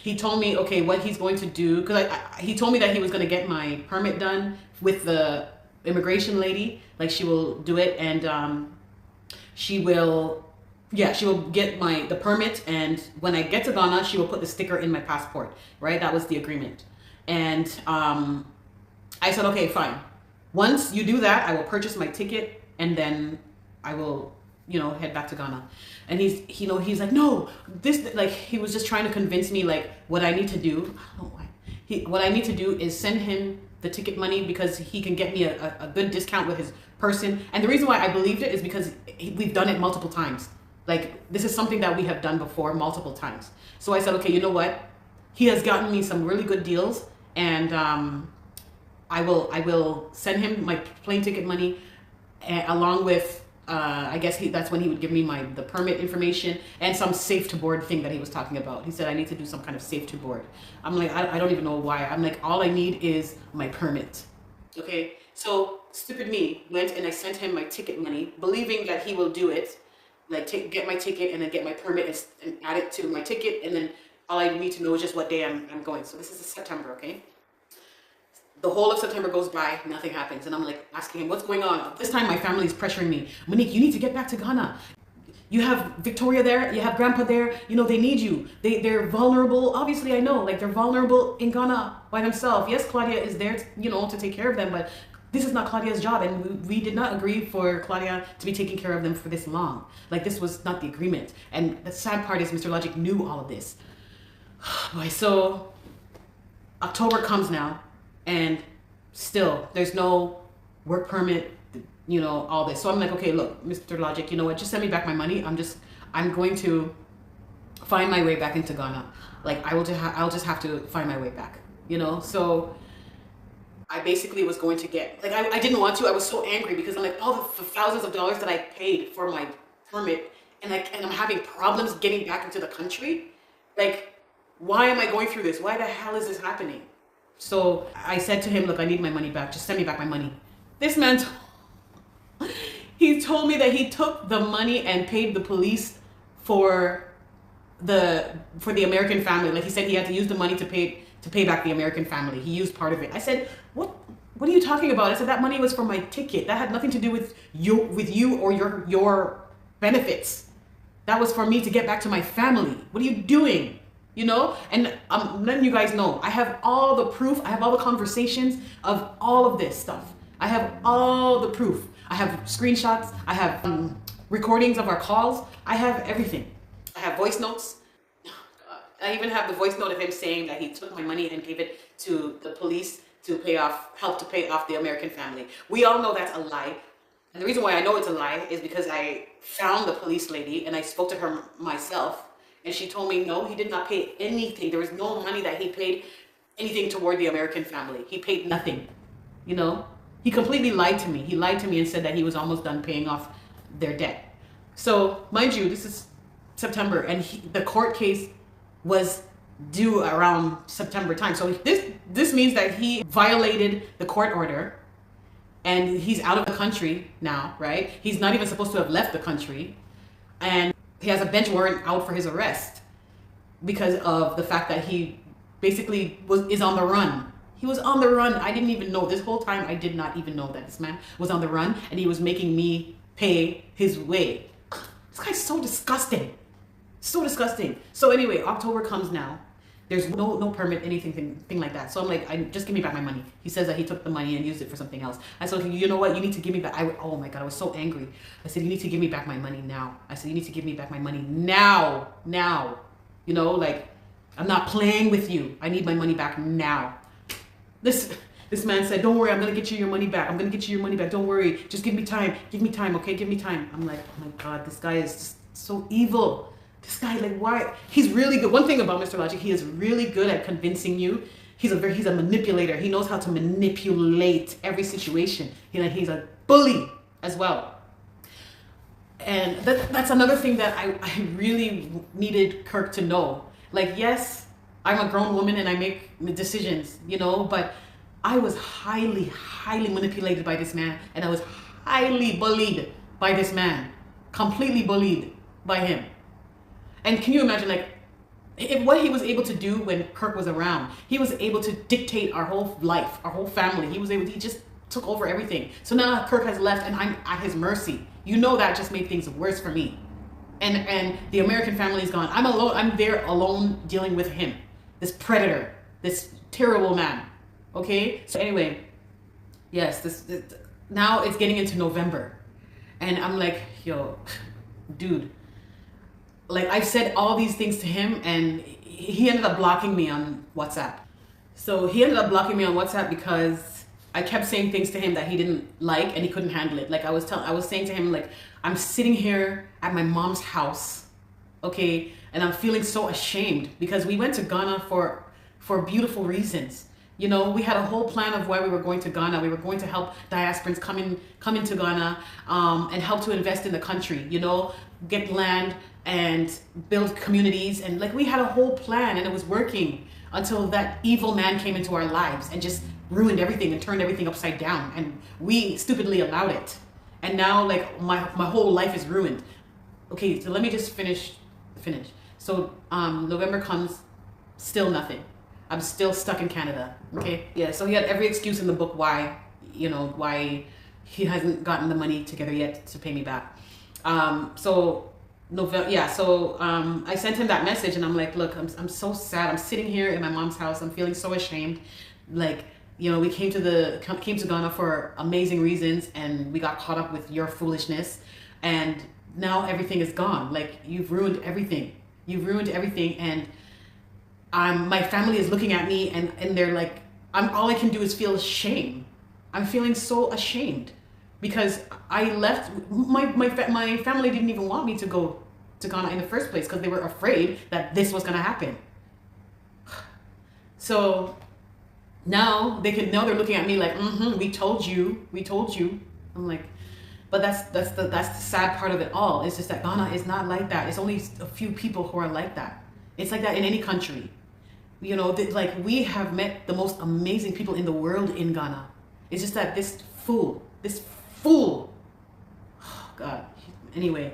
he told me, okay, what he's going to do, because he told me that he was going to get my permit done with the immigration lady. Like, she will do it, and she will get the permit, and when I get to Ghana, she will put the sticker in my passport, right? That was the agreement. And I said, okay, fine. Once you do that, I will purchase my ticket, and then I will, head back to Ghana. And he's like, no, he was just trying to convince me, like, what I need to do. I don't know why. What I need to do is send him the ticket money, because he can get me a good discount with his person. And the reason why I believed it is because we've done it multiple times. Like, this is something that we have done before multiple times. So I said, okay, you know what? He has gotten me some really good deals, and I will send him my plane ticket money, along with I guess that's when he would give me the permit information and some safe to board thing that he was talking about. He said I need to do some kind of safe to board. I'm like, I don't even know why. I'm like, all I need is my permit. Okay, so stupid me went and I sent him my ticket money, believing that he will do it, like get my ticket and then get my permit and add it to my ticket, and then all I need to know is just what day I'm going. So this is September, okay? The whole of September goes by, nothing happens. And I'm like asking him, what's going on? This time my family is pressuring me. Monique, you need to get back to Ghana. You have Victoria there, you have Grandpa there, they need you. They're vulnerable. Obviously, I know, like, they're vulnerable in Ghana by themselves. Yes, Claudia is there, to take care of them, but this is not Claudia's job, and we did not agree for Claudia to be taking care of them for this long. Like, this was not the agreement. And the sad part is Mr. Logic knew all of this. Boy, so October comes now, and still there's no work permit, all this. So I'm like, okay, look, Mr. Logic, you know what, just send me back my money. I'm going to find my way back into Ghana. Like, I'll just have to find my way back, So I basically was going to get, like, I didn't want to. I was so angry because I'm like, all the thousands of dollars that I paid for my permit, and I'm having problems getting back into the country. Like, why am I going through this? Why the hell is this happening? So I said to him, look, I need my money back. Just send me back my money. This man, he told me that he took the money and paid the police for the American family. Like, he said he had to use the money to pay back the American family. He used part of it. I said, what what are you talking about? I said, that money was for my ticket. That had nothing to do with you or your benefits. That was for me to get back to my family. What are you doing? You know? And I'm letting you guys know, I have all the proof. I have all the conversations of all of this stuff. I have all the proof. I have screenshots. I have recordings of our calls. I have everything. I have voice notes. I even have the voice note of him saying that he took my money and gave it to the police to help to pay off the American family. We all know that's a lie. And the reason why I know it's a lie is because I found the police lady and I spoke to her myself. And she told me, no, he did not pay anything. There was no money that he paid anything toward the American family. He paid nothing, you know? He completely lied to me. He lied to me and said that he was almost done paying off their debt. So, mind you, this is September, and the court case was due around September time. So this means that he violated the court order, and he's out of the country now, right? He's not even supposed to have left the country, and he has a bench warrant out for his arrest because of the fact that he basically is on the run. He was on the run. I didn't even know. This whole time, I did not even know that this man was on the run and he was making me pay his way. This guy's so disgusting. So disgusting. So anyway, October comes now. There's no permit, anything like that. So I'm like, just give me back my money. He says that he took the money and used it for something else. I said, you know what? You need to give me back. Oh my God, I was so angry. I said, you need to give me back my money now. I said, you need to give me back my money now. Now. You know, like, I'm not playing with you. I need my money back now. This man said, don't worry, I'm going to get you your money back. I'm going to get you your money back. Don't worry. Just give me time. Give me time, okay? Give me time. I'm like, oh my God, this guy is just so evil. This guy, like, why? He's really good. One thing about Mr. Logic, he is really good at convincing you. He's a manipulator. He knows how to manipulate every situation. He's a bully as well. And that's another thing that I really needed Kirk to know. Like, yes, I'm a grown woman and I make decisions, you know, but I was highly, highly manipulated by this man, and I was highly bullied by this man. Completely bullied by him. And can you imagine, like, what he was able to do when Kirk was around? He was able to dictate our whole life, our whole family. He just took over everything. So now Kirk has left and I'm at his mercy. You know, that just made things worse for me. And the American family is gone. I'm alone. I'm there alone dealing with him. This predator, this terrible man. Okay? So anyway, yes, now it's getting into November. And I'm like, yo, dude. Like, I've said all these things to him, and he ended up blocking me on WhatsApp. So he ended up blocking me on WhatsApp because I kept saying things to him that he didn't like, and he couldn't handle it. Like, I was saying to him, like, I'm sitting here at my mom's house, okay, and I'm feeling so ashamed because we went to Ghana for beautiful reasons. You know, we had a whole plan of why we were going to Ghana. We were going to help diasporans come into Ghana and help to invest in the country, you know, get land and build communities. And like, we had a whole plan and it was working until that evil man came into our lives and just ruined everything and turned everything upside down. And we stupidly allowed it. And now, like, my whole life is ruined. Okay, so let me just finish. So November comes, still nothing. I'm still stuck in Canada, okay? Yeah, so he had every excuse in the book why he hasn't gotten the money together yet to pay me back. I sent him that message and I'm like, look, I'm so sad. I'm sitting here in my mom's house. I'm feeling so ashamed. Like, you know, we came to Ghana for amazing reasons and we got caught up with your foolishness. And now everything is gone. Like, you've ruined everything. And my family is looking at me and they're like, all I can do is feel shame. I'm feeling so ashamed because I left. My family didn't even want me to go to Ghana in the first place because they were afraid that this was going to happen. So now they're looking at me like, we told you. I'm like, but that's the sad part of it all. It's just that Ghana is not like that. It's only a few people who are like that. It's like that in any country. You know, like, we have met the most amazing people in the world in Ghana. It's just that this fool, oh God. Anyway,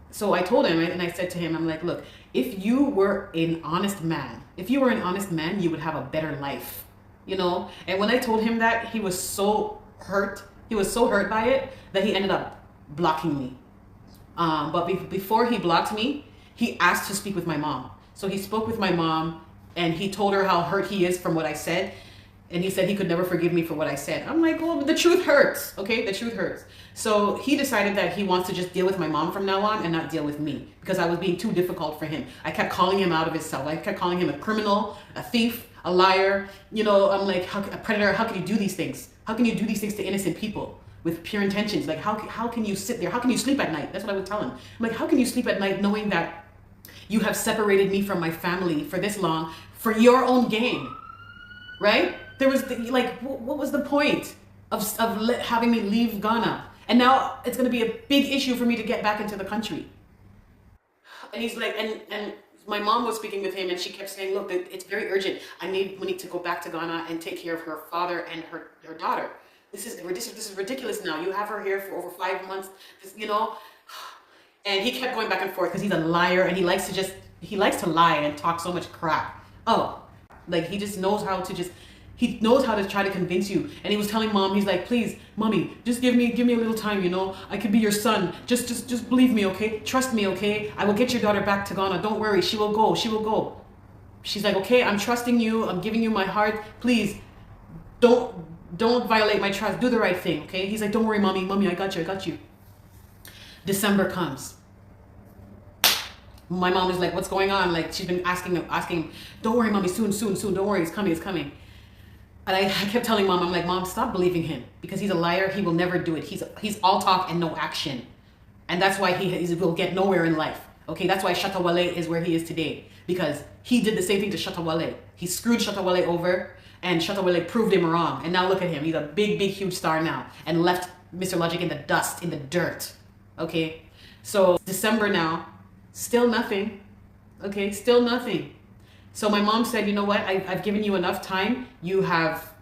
so I told him, and I said to him, I'm like, look, if you were an honest man, you would have a better life. you know. And when I told him that, he was so hurt. He was so hurt by it that he ended up blocking me. But before he blocked me, he asked to speak with my mom. So he spoke with my mom and he told her how hurt he is from what I said. And he said he could never forgive me for what I said. I'm like, well, the truth hurts, okay? The truth hurts. So he decided that he wants to just deal with my mom from now on and not deal with me because I was being too difficult for him. I kept calling him out of his cell. I kept calling him a criminal, a thief, a liar. You know, I'm like, a predator, how can you do these things? How can you do these things to innocent people with pure intentions? Like, how can you sit there? How can you sleep at night? That's what I would tell him. I'm like, how can you sleep at night knowing that you have separated me from my family for this long for your own gain, right? There was what was the point of having me leave Ghana? And now it's going to be a big issue for me to get back into the country. And he's like, and my mom was speaking with him and she kept saying, look, it's very urgent. We need to go back to Ghana and take care of her father and her daughter. This is ridiculous now. You have her here for over 5 months, you know? And he kept going back and forth because he's a liar and he likes to lie and talk so much crap. Oh, like he just knows how to he knows how to try to convince you. And he was telling mom, he's like, please, mommy, just give me a little time, you know? I could be your son. Just believe me, okay? Trust me, okay? I will get your daughter back to Ghana. Don't worry, she will go. She's like, okay, I'm trusting you. I'm giving you my heart. Please, don't violate my trust. Do the right thing, okay? He's like, don't worry, mommy, I got you. December comes. My mom is like, what's going on? Like, she's been asking, don't worry, mommy, soon, don't worry, it's coming. And I kept telling mom, I'm like, mom, stop believing him because he's a liar. He will never do it. He's all talk and no action. And that's why he will get nowhere in life. Okay, that's why Shatawale is where he is today because he did the same thing to Shatawale. He screwed Shatawale over and Shatawale proved him wrong. And now look at him. He's a big, huge star now and left Mr. Logic in the dust, in the dirt. Okay, so December now, still nothing. Okay, still nothing. So my mom said, you know what? I've given you enough time. You have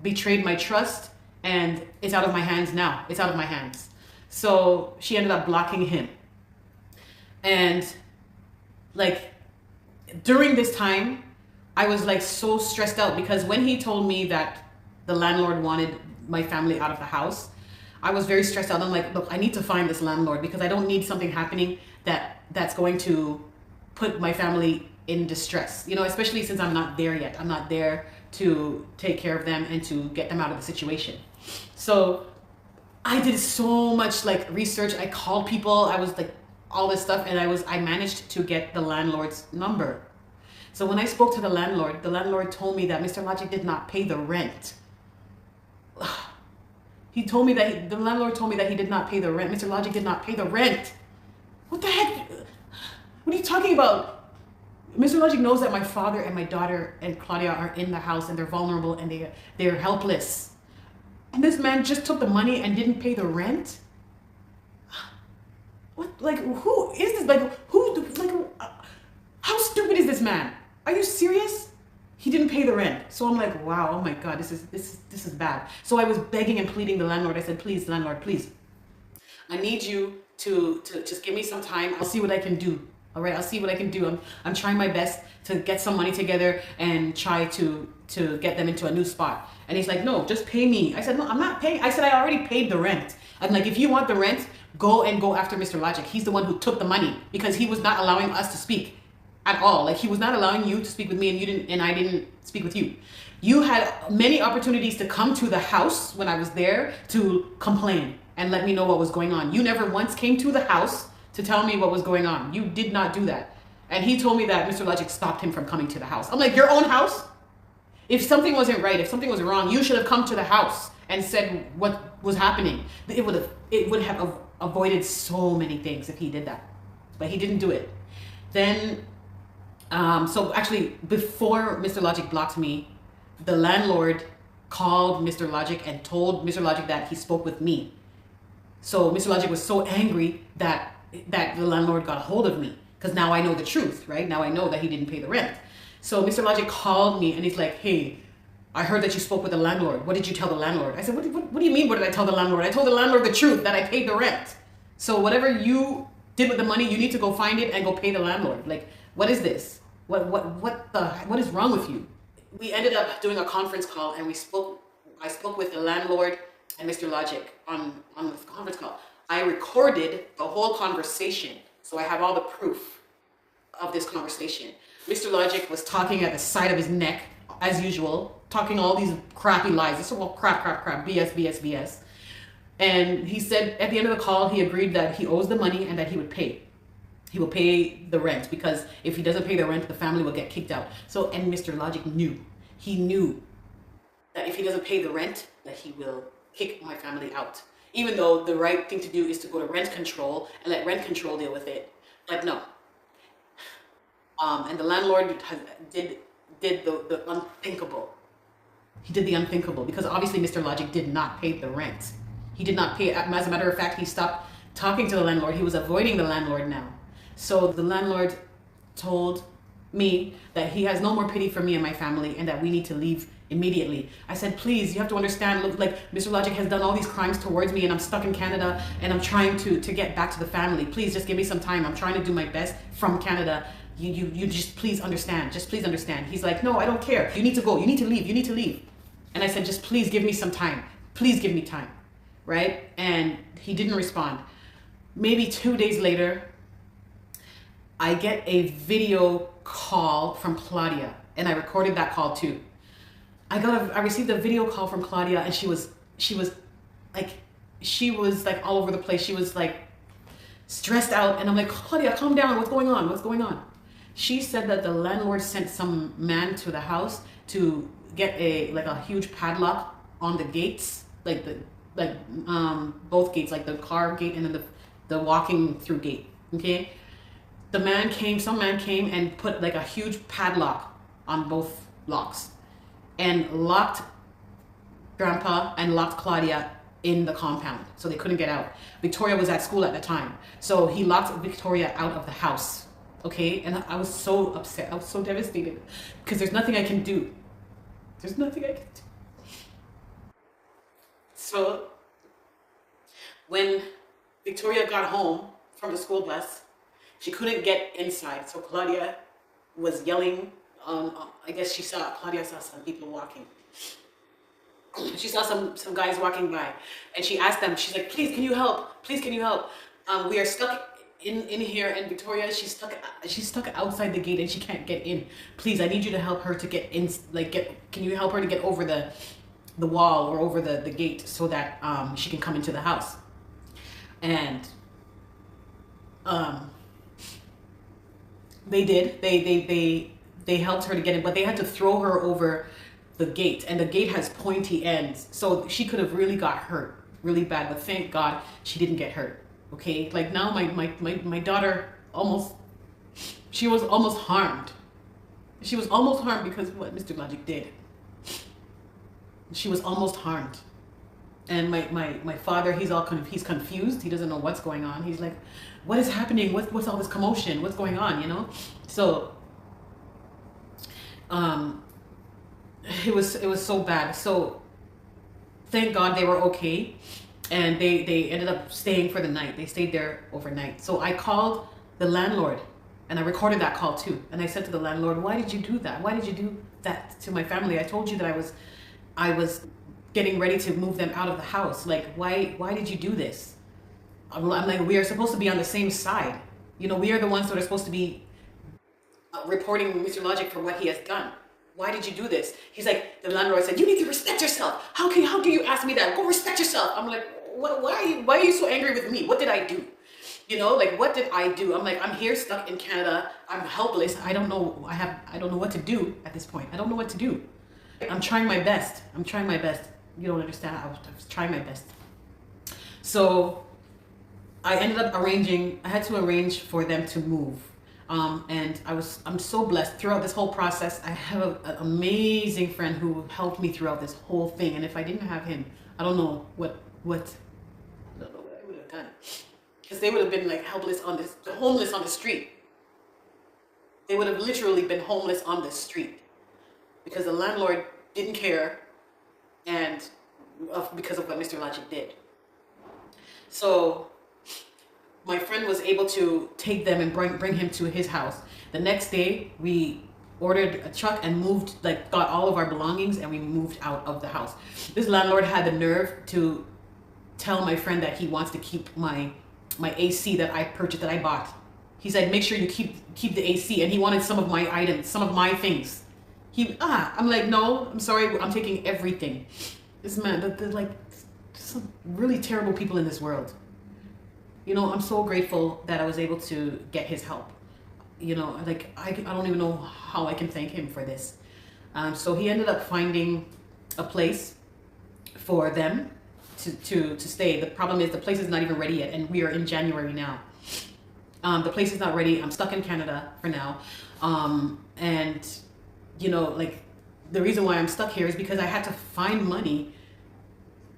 betrayed my trust and it's out of my hands now. It's out of my hands. So she ended up blocking him. And like during this time, I was like so stressed out because when he told me that the landlord wanted my family out of the house, I was very stressed out. I'm like, look, I need to find this landlord because I don't need something happening that's going to put my family in distress, you know, especially since I'm not there yet. I'm not there to take care of them and to get them out of the situation. So I did so much like research. I called people. I was like all this stuff. And I managed to get the landlord's number. So when I spoke to the landlord told me that Mr. Logic did not pay the rent. He told me that the landlord told me that he did not pay the rent. Mr. Logic did not pay the rent. What the heck? What are you talking about? Mr. Logic knows that my father and my daughter and Claudia are in the house and they're vulnerable and they're helpless. And this man just took the money and didn't pay the rent? What? Like, who is this? How stupid is this man? Are you serious? He didn't pay the rent. So I'm like, wow, oh my God, this is bad. So I was begging and pleading the landlord. I said, please, landlord, please. I need you to just give me some time. I'll see what I can do. All right, I'll see what I can do. I'm trying my best to get some money together and try to get them into a new spot. And he's like, no, just pay me. I said, no, I'm not paying. I said, I already paid the rent. I'm like, if you want the rent, go after Mr. Logic. He's the one who took the money because he was not allowing us to speak at all. Like he was not allowing you to speak with me and I didn't speak with you. You had many opportunities to come to the house when I was there to complain and let me know what was going on. You never once came to the house to tell me what was going on. You did not do that. And he told me that Mr. Logic stopped him from coming to the house. I'm like, your own house? If something wasn't right, if something was wrong, you should have come to the house and said what was happening. It would have avoided so many things if he did that. But he didn't do it. Then, so actually, before Mr. Logic blocked me, the landlord called Mr. Logic and told Mr. Logic that he spoke with me. So Mr. Logic was so angry that the landlord got a hold of me because now I know the truth, right? Now I know that he didn't pay the rent. So Mr. Logic called me and he's like, hey, I heard that you spoke with the landlord. What did you tell the landlord? I said, what do you mean, what did I tell the landlord? I told the landlord the truth, that I paid the rent. So whatever you did with the money, you need to go find it and go pay the landlord. Like, what is this? What is wrong with you? we ended up doing a conference call, and I spoke with the landlord and Mr. Logic on the conference call. I recorded the whole conversation, so I have all the proof of this conversation. Mr. Logic was talking at the side of his neck, as usual, talking all these crappy lies. This is all crap, BS. And he said at the end of the call, he agreed that he owes the money and that he would pay. He will pay the rent, because if he doesn't pay the rent, the family will get kicked out. So, and Mr. Logic knew. He knew that if he doesn't pay the rent, that he will kick my family out. Even though the right thing to do is to go to rent control and let rent control deal with it. But no. And the landlord did the unthinkable. He did the unthinkable, because obviously Mr. Logic did not pay the rent. He did not pay. As a matter of fact, he stopped talking to the landlord. He was avoiding the landlord now. So the landlord told me that he has no more pity for me and my family, and that we need to leave immediately. I said, please, you have to understand, look, like Mr. Logic has done all these crimes towards me, and I'm stuck in Canada, and I'm trying to get back to the family. Please just give me some time. I'm trying to do my best from Canada. You just please understand. Just please understand. He's like, no, I don't care. You need to go. You need to leave. You need to leave. And I said, just please give me some time. Please give me time. Right? And he didn't respond. Maybe 2 days later, I get a video call from Claudia, and I recorded that call too. I received a video call from Claudia, and she was like all over the place. She was like stressed out, and I'm like, Claudia, calm down. What's going on? What's going on? She said that the landlord sent some man to the house to get a huge padlock on the gates, both gates, like the car gate and then the walking through gate. Okay. Some man came and put like a huge padlock on both locks, and locked Grandpa and locked Claudia in the compound, so they couldn't get out. Victoria was at school at the time, so he locked Victoria out of the house. Okay, and I was so upset. I was so devastated, because there's nothing I can do. There's nothing I can do. So when Victoria got home from the school bus, she couldn't get inside, so Claudia was yelling. I guess Claudia saw some people walking. She saw some guys walking by, and she asked them, she's like, please, can you help? Please, can you help? We are stuck in here, and Victoria, she's stuck outside the gate, and she can't get in. Please, I need you to help her to get in, can you help her to get over the wall or over the gate, so that she can come into the house? And they did. They helped her to get in, but they had to throw her over the gate, and the gate has pointy ends, so she could have really got hurt really bad, but thank God she didn't get hurt. Okay, like now my daughter she was almost harmed. She was almost harmed because of what Mr. Logic did. She was almost harmed. And my father, he's confused. He doesn't know what's going on. He's like, what is happening? What's all this commotion? What's going on? You know? So it was so bad. So thank God they were okay, and they ended up staying for the night. They stayed there overnight. So I called the landlord, and I recorded that call too. And I said to the landlord, why did you do that? Why did you do that to my family? I told you that I was getting ready to move them out of the house. Like, why did you do this? I'm like, we are supposed to be on the same side. You know, we are the ones that are supposed to be reporting Mr. Logic for what he has done. Why did you do this? He's like, the landlord said, you need to respect yourself. How can you ask me that? Go respect yourself. I'm like, why are you so angry with me? What did I do? You know, like, what did I do? I'm like, I'm here stuck in Canada. I'm helpless. I don't know. I don't know what to do at this point. I don't know what to do. I'm trying my best. You don't understand. I was trying my best. So I ended up I had to arrange for them to move. And I'm so blessed throughout this whole process. I have an amazing friend who helped me throughout this whole thing. And if I didn't have him, I don't know what I would have done. Because they would have been like homeless on the street. They would have literally been homeless on the street, because the landlord didn't care, and because of what Mr. Logic did. So my friend was able to take them and bring him to his house. The next day, we ordered a truck and moved, like got all of our belongings and we moved out of the house. This landlord had the nerve to tell my friend that he wants to keep my AC that I purchased, that I bought. He said, make sure you keep the AC, and he wanted some of my items, some of my things. I'm like, no, I'm sorry, I'm taking everything. This man, they're like some really terrible people in this world. You know, I'm so grateful that I was able to get his help. You know, like I don't even know how I can thank him for this. So he ended up finding a place for them to stay. The problem is the place is not even ready yet, and we are in January now. The place is not ready. I'm stuck in Canada for now. And you know, like the reason why I'm stuck here is because I had to find money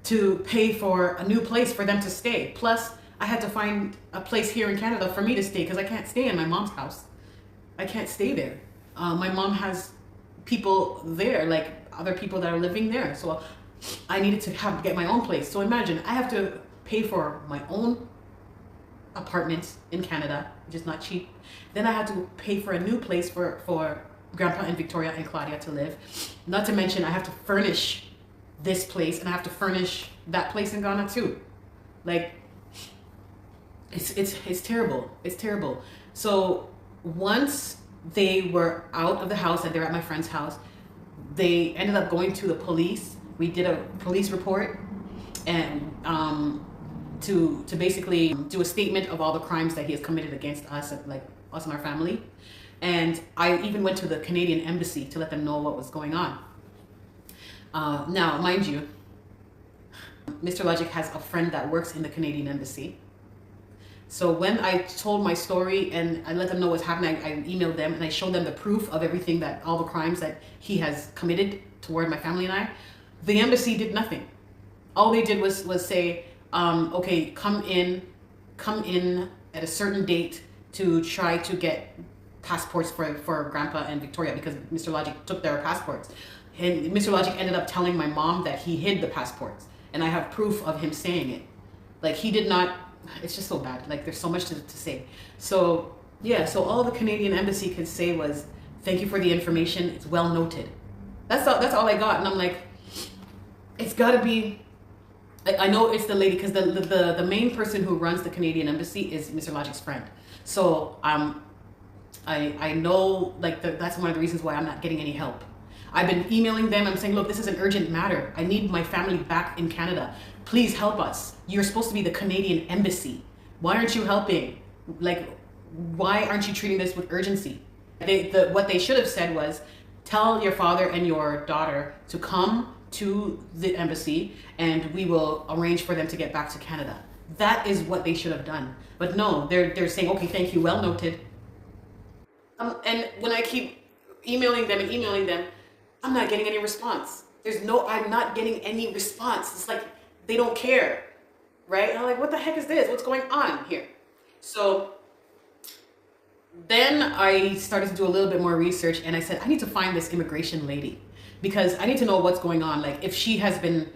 to pay for a new place for them to stay. Plus, I had to find a place here in Canada for me to stay because I can't stay in my mom's house. I can't stay there. My mom has people there, like other people that are living there. So I needed to get my own place. So imagine I have to pay for my own apartment in Canada, which is not cheap. Then I had to pay for a new place for Grandpa and Victoria and Claudia to live. Not to mention I have to furnish this place and I have to furnish that place in Ghana too. Like it's terrible. It's terrible. So once they were out of the house and they're at my friend's house, they ended up going to the police. We did a police report and to basically do a statement of all the crimes that he has committed against us, like us and our family. And I even went to the Canadian embassy to let them know what was going on. Now, mind you, Mr. Logic has a friend that works in the Canadian embassy. So when I told my story and I let them know what's happening, I emailed them and I showed them the proof of everything, that all the crimes that he has committed toward my family and I. The embassy did nothing. All they did was say, okay, come in at a certain date to try to get passports for Grandpa and Victoria, because Mr. Logic took their passports. And Mr. Logic ended up telling my mom that he hid the passports. And I have proof of him saying it. Like he did not, it's just so bad. Like there's so much to say. So yeah, so all the Canadian embassy could say was, thank you for the information, it's well noted. That's all I got. And I'm like, it's gotta be, I know it's the lady, because the main person who runs the Canadian embassy is Mr. Logic's friend. So I know, like that's one of the reasons why I'm not getting any help. I've been emailing them. I'm saying, look, this is an urgent matter. I need my family back in Canada. Please help us. You're supposed to be the Canadian embassy. Why aren't you helping? Like, why aren't you treating this with urgency? What they should have said was, tell your father and your daughter to come to the embassy and we will arrange for them to get back to Canada. That is what they should have done. But no, they're saying, okay, thank you, well noted. And when I keep emailing them, I'm not getting any response. I'm not getting any response. It's like they don't care, right? And I'm like, what the heck is this? What's going on here? So then I started to do a little bit more research and I said, I need to find this immigration lady because I need to know what's going on. Like if she has been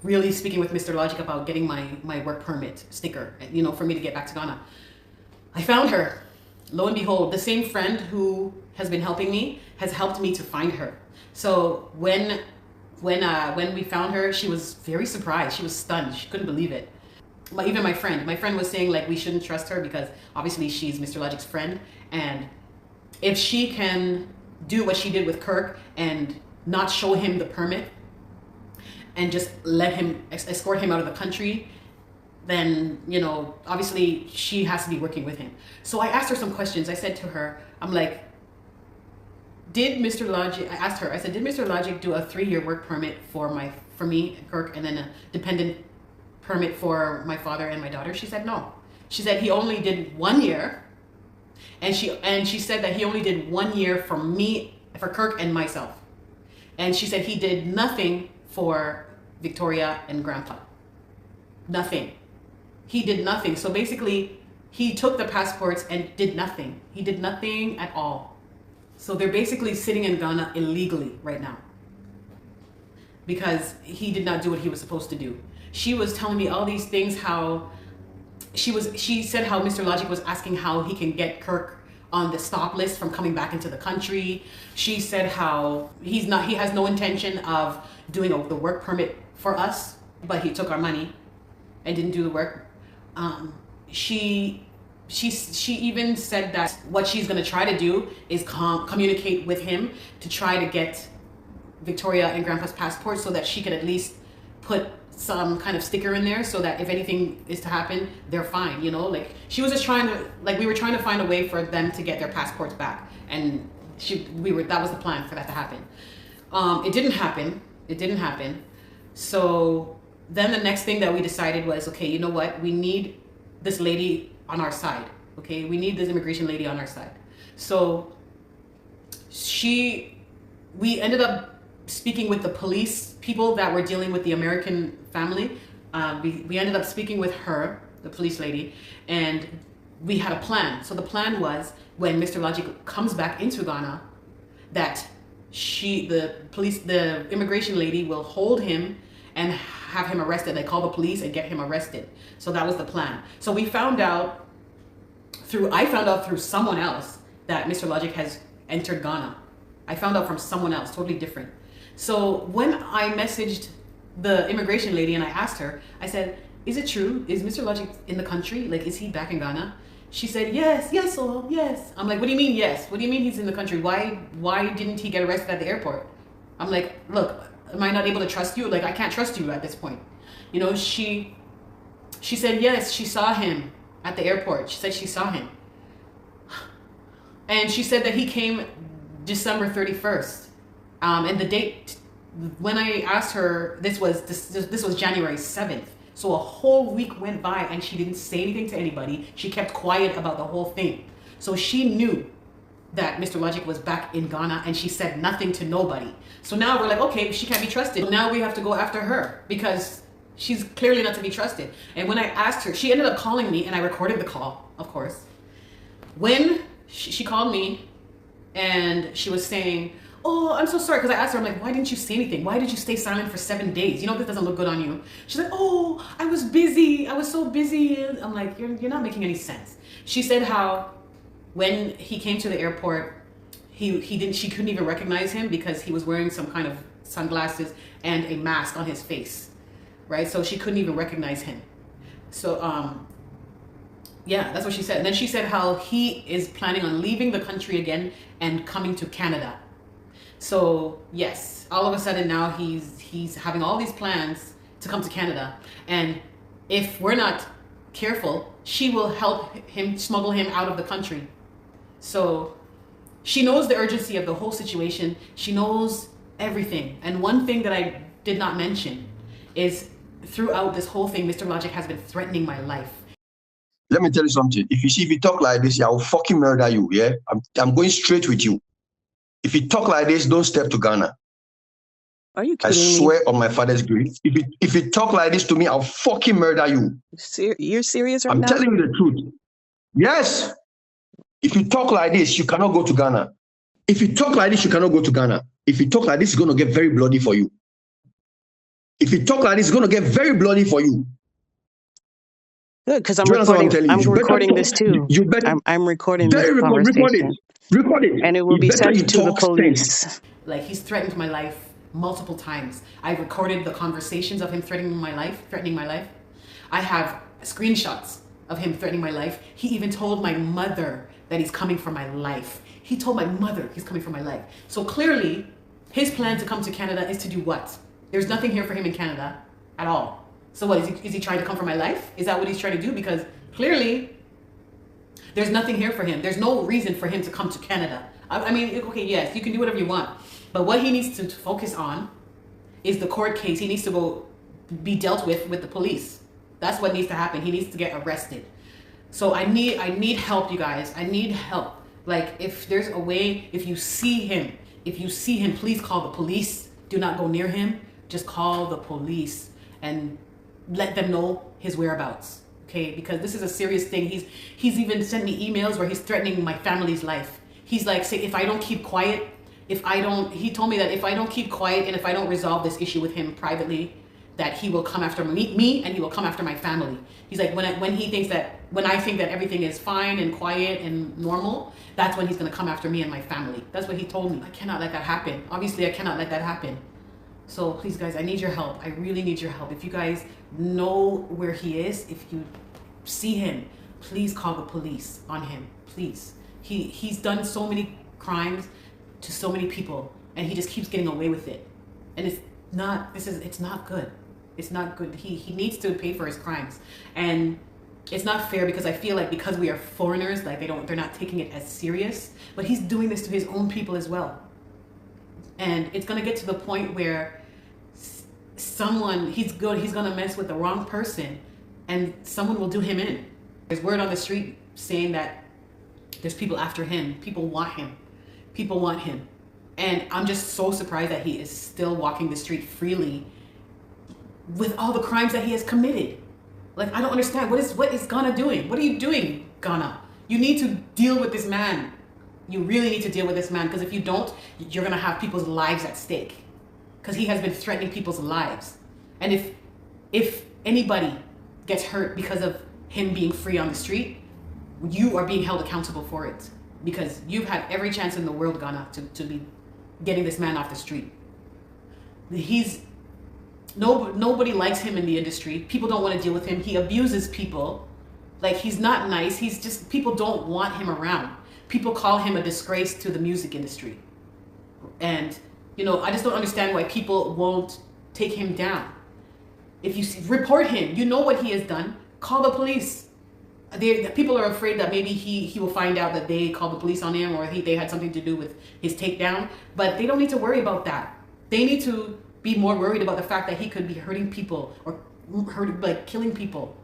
really speaking with Mr. Logic about getting my work permit sticker, you know, for me to get back to Ghana. I found her. Lo and behold, the same friend who has been helping me has helped me to find her. So when we found her, she was very surprised. She was stunned. She couldn't believe it. But even my friend was saying like we shouldn't trust her because obviously she's Mr. Logic's friend, and if she can do what she did with Kirk and not show him the permit and just let him escort him out of the country, then, you know, obviously she has to be working with him. So I asked her some questions. I said to her, I'm like, I asked her, I said, did Mr. Logic do a 3-year work permit for me and Kirk, and then a dependent permit for my father and my daughter? She said no. She said he only did 1 year, and she said that he only did 1 year for me, for Kirk and myself. And she said he did nothing for Victoria and Grandpa. Nothing. He did nothing. So basically, he took the passports and did nothing. He did nothing at all. So they're basically sitting in Ghana illegally right now because he did not do what he was supposed to do. She was telling me all these things, how she said how Mr. Logic was asking how he can get Kirk on the stop list from coming back into the country. She said how he has no intention of doing the work permit for us, but he took our money and didn't do the work. She even said that what she's going to try to do is communicate with him to try to get Victoria and Grandpa's passport so that she could at least put some kind of sticker in there so that if anything is to happen, they're fine, you know? Like, she was just trying to, like, we were trying to find a way for them to get their passports back. And that was the plan for that to happen. It didn't happen. So then the next thing that we decided was, okay, you know what? We need this lady on our side, okay? We need this immigration lady on our side. So we ended up speaking with the police people that were dealing with the American family. We ended up speaking with her, the police lady, and we had a plan. So the plan was when Mr. Logic comes back into Ghana, that the immigration lady will hold him and have him arrested. They call the police and get him arrested. So that was the plan. So I found out through someone else that Mr. Logic has entered Ghana. I found out from someone else, totally different. So when I messaged the immigration lady and I asked her, I said, is it true? Is Mr. Logic in the country? Like, is he back in Ghana? She said, yes, so yes. I'm like, what do you mean yes? What do you mean he's in the country? Why didn't he get arrested at the airport? I'm like, look, am I not able to trust you? Like, I can't trust you at this point. You know, she said, yes, she saw him at the airport. She said she saw him. And she said that he came December 31st. And the date, when I asked her, this was January 7th. So a whole week went by and she didn't say anything to anybody. She kept quiet about the whole thing. So she knew that Mr. Logic was back in Ghana and she said nothing to nobody. So now we're like, okay, she can't be trusted. Now we have to go after her because she's clearly not to be trusted. And when I asked her, she ended up calling me and I recorded the call, of course. When she called me and she was saying, oh, I'm so sorry, because I asked her, I'm like, why didn't you say anything? Why did you stay silent for 7 days? You know, this doesn't look good on you. She's like, oh, I was busy. I was so busy. I'm like, you're not making any sense. She said how when he came to the airport, she couldn't even recognize him because he was wearing some kind of sunglasses and a mask on his face, right? So she couldn't even recognize him. So, yeah, that's what she said. And then she said how he is planning on leaving the country again and coming to Canada. So yes, all of a sudden now he's having all these plans to come to Canada. And if we're not careful, she will help him smuggle him out of the country. So she knows the urgency of the whole situation. She knows everything. And one thing that I did not mention is throughout this whole thing, Mr. Logic has been threatening my life. Let me tell you something. If you talk like this, I will fucking murder you, yeah? I'm going straight with you. If you talk like this, don't step to Ghana. Are you I kidding me? swear on my father's grave. If you talk like this to me, I'll fucking murder you. You're serious right I'm now? telling you the truth. Yes. If you talk like this, you cannot go to Ghana. If you talk like this, you cannot go to Ghana. If you talk like this, it's going to get very bloody for you. If you talk like this, it's going to get very bloody for you. Good, because I'm Do you understand what recording. I'm telling you? I'm recording this too. You better. I'm recording this Record conversation, it. Record it. and it will You be better you sent to the talk police. sense. Like, he's threatened my life multiple times. I recorded the conversations of him threatening my life. I have screenshots of him threatening my life. He even told my mother that he's coming for my life. He told my mother he's coming for my life. So clearly, his plan to come to Canada is to do what? There's nothing here for him in Canada at all. So what, is he trying to come for my life? Is that what he's trying to do? Because clearly, there's nothing here for him. There's no reason for him to come to Canada. I mean, okay, yes, you can do whatever you want. But what he needs to focus on is the court case. He needs to go be dealt with the police. That's what needs to happen. He needs to get arrested. So I need help, you guys. I need help. Like, if there's a way, if you see him, please call the police. Do not go near him. Just call the police and let them know his whereabouts. Okay, because this is a serious thing. He's even sent me emails where he's threatening my family's life. He's like, say, if I don't keep quiet, he told me that if I don't keep quiet and if I don't resolve this issue with him privately, that he will come after me and he will come after my family. He's like, when he thinks that when I think that everything is fine and quiet and normal, that's when he's going to come after me and my family. That's what he told me. I cannot let that happen. Obviously, I cannot let that happen. So please, guys, I need your help. I really need your help. If you guys know where he is, if you see him, please call the police on him, please. He's done so many crimes to so many people, and he just keeps getting away with it. And it's not good. It's not good. He needs to pay for his crimes. And it's not fair, because I feel like because we are foreigners, like they're not taking it as serious, but he's doing this to his own people as well. And it's gonna get to the point where he's gonna mess with the wrong person, and someone will do him in. There's word on the street saying that there's people after him. People want him. People want him. And I'm just so surprised that he is still walking the street freely with all the crimes that he has committed. Like, I don't understand. What is Ghana doing? What are you doing, Ghana? You need to deal with this man. You really need to deal with this man, because if you don't, you're gonna have people's lives at stake. Because he has been threatening people's lives. And if anybody gets hurt because of him being free on the street, you are being held accountable for it. Because you've had every chance in the world, Ghana, to be getting this man off the street. Nobody likes him in the industry. People don't want to deal with him. He abuses people. Like, he's not nice. People don't want him around. People call him a disgrace to the music industry. And, I just don't understand why people won't take him down. If you report him, you know what he has done, call the police. People are afraid that maybe he will find out that they called the police on him, or they had something to do with his takedown. But they don't need to worry about that. They need to be more worried about the fact that he could be hurting people or killing people.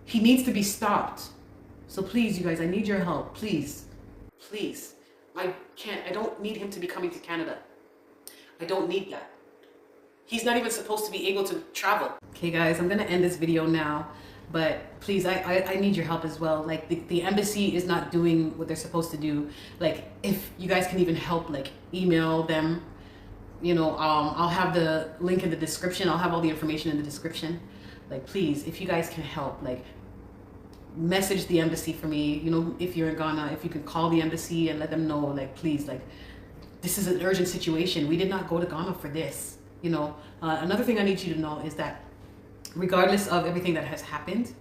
He needs to be stopped. So please, you guys, I need your help. Please. Please. I don't need him to be coming to Canada. I don't need that. He's not even supposed to be able to travel. Okay, guys, I'm gonna end this video now. But please, I need your help as well. Like, the embassy is not doing what they're supposed to do. Like, if you guys can even help, like, email them. I'll have the link in the description. I'll have all the information in the description. Like, please, if you guys can help, like, message the embassy for me. If you're in Ghana, if you can call the embassy and let them know, like, please, like, this is an urgent situation. We did not go to Ghana for this. Another thing I need you to know is that regardless of everything that has happened,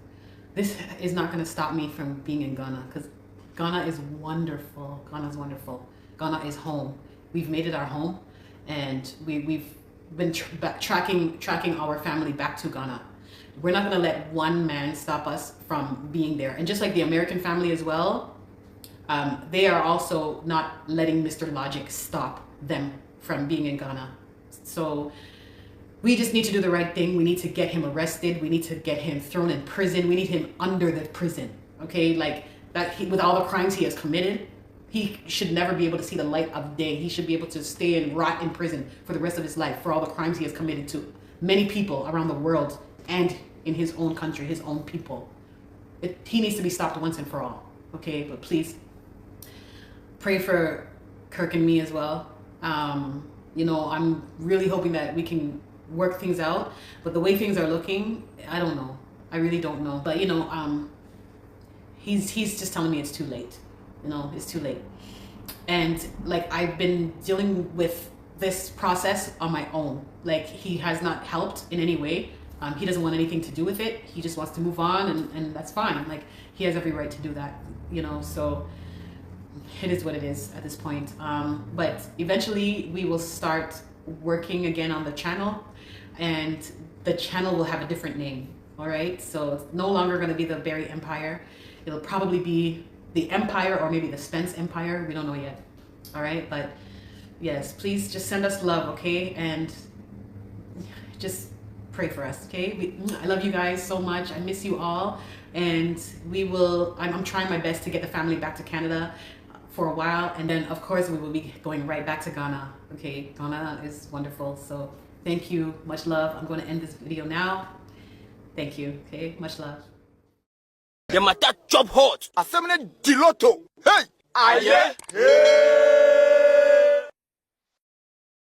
this is not going to stop me from being in Ghana, because Ghana is wonderful. Ghana is wonderful. Ghana is home. We've made it our home, and we've been tracking our family back to Ghana. We're not going to let one man stop us from being there. And just like the American family as well, they are also not letting Mr. Logic stop them from being in Ghana. So we just need to do the right thing. We need to get him arrested. We need to get him thrown in prison. We need him under the prison. Okay, like that. With all the crimes he has committed, he should never be able to see the light of day. He should be able to stay and rot in prison for the rest of his life for all the crimes he has committed to many people around the world and in his own country, his own people. He needs to be stopped once and for all. Okay, but please pray for Kirk and me as well. I'm really hoping that we can work things out, but the way things are looking, I don't know. I really don't know. But he's just telling me it's too late. It's too late. And like, I've been dealing with this process on my own. Like, he has not helped in any way. He doesn't want anything to do with it. He just wants to move on, and that's fine. Like, he has every right to do that, so it is what it is at this point. But eventually we will start working again on the channel, and the channel will have a different name. All right, so it's no longer going to be the Berry Empire. It'll probably be the Empire, or maybe the Spence Empire. We don't know yet. All right, but yes, please just send us love, okay? And just pray for us, okay? I love you guys so much. I miss you all, and I'm trying my best to get the family back to Canada for a while, and then of course we will be going right back to Ghana. Okay, Ghana is wonderful. So thank you, much love. I'm going to end this video now. Thank you. Okay, much love. The matter chop hot. Assembly diloto. Hey. Aye. Hey.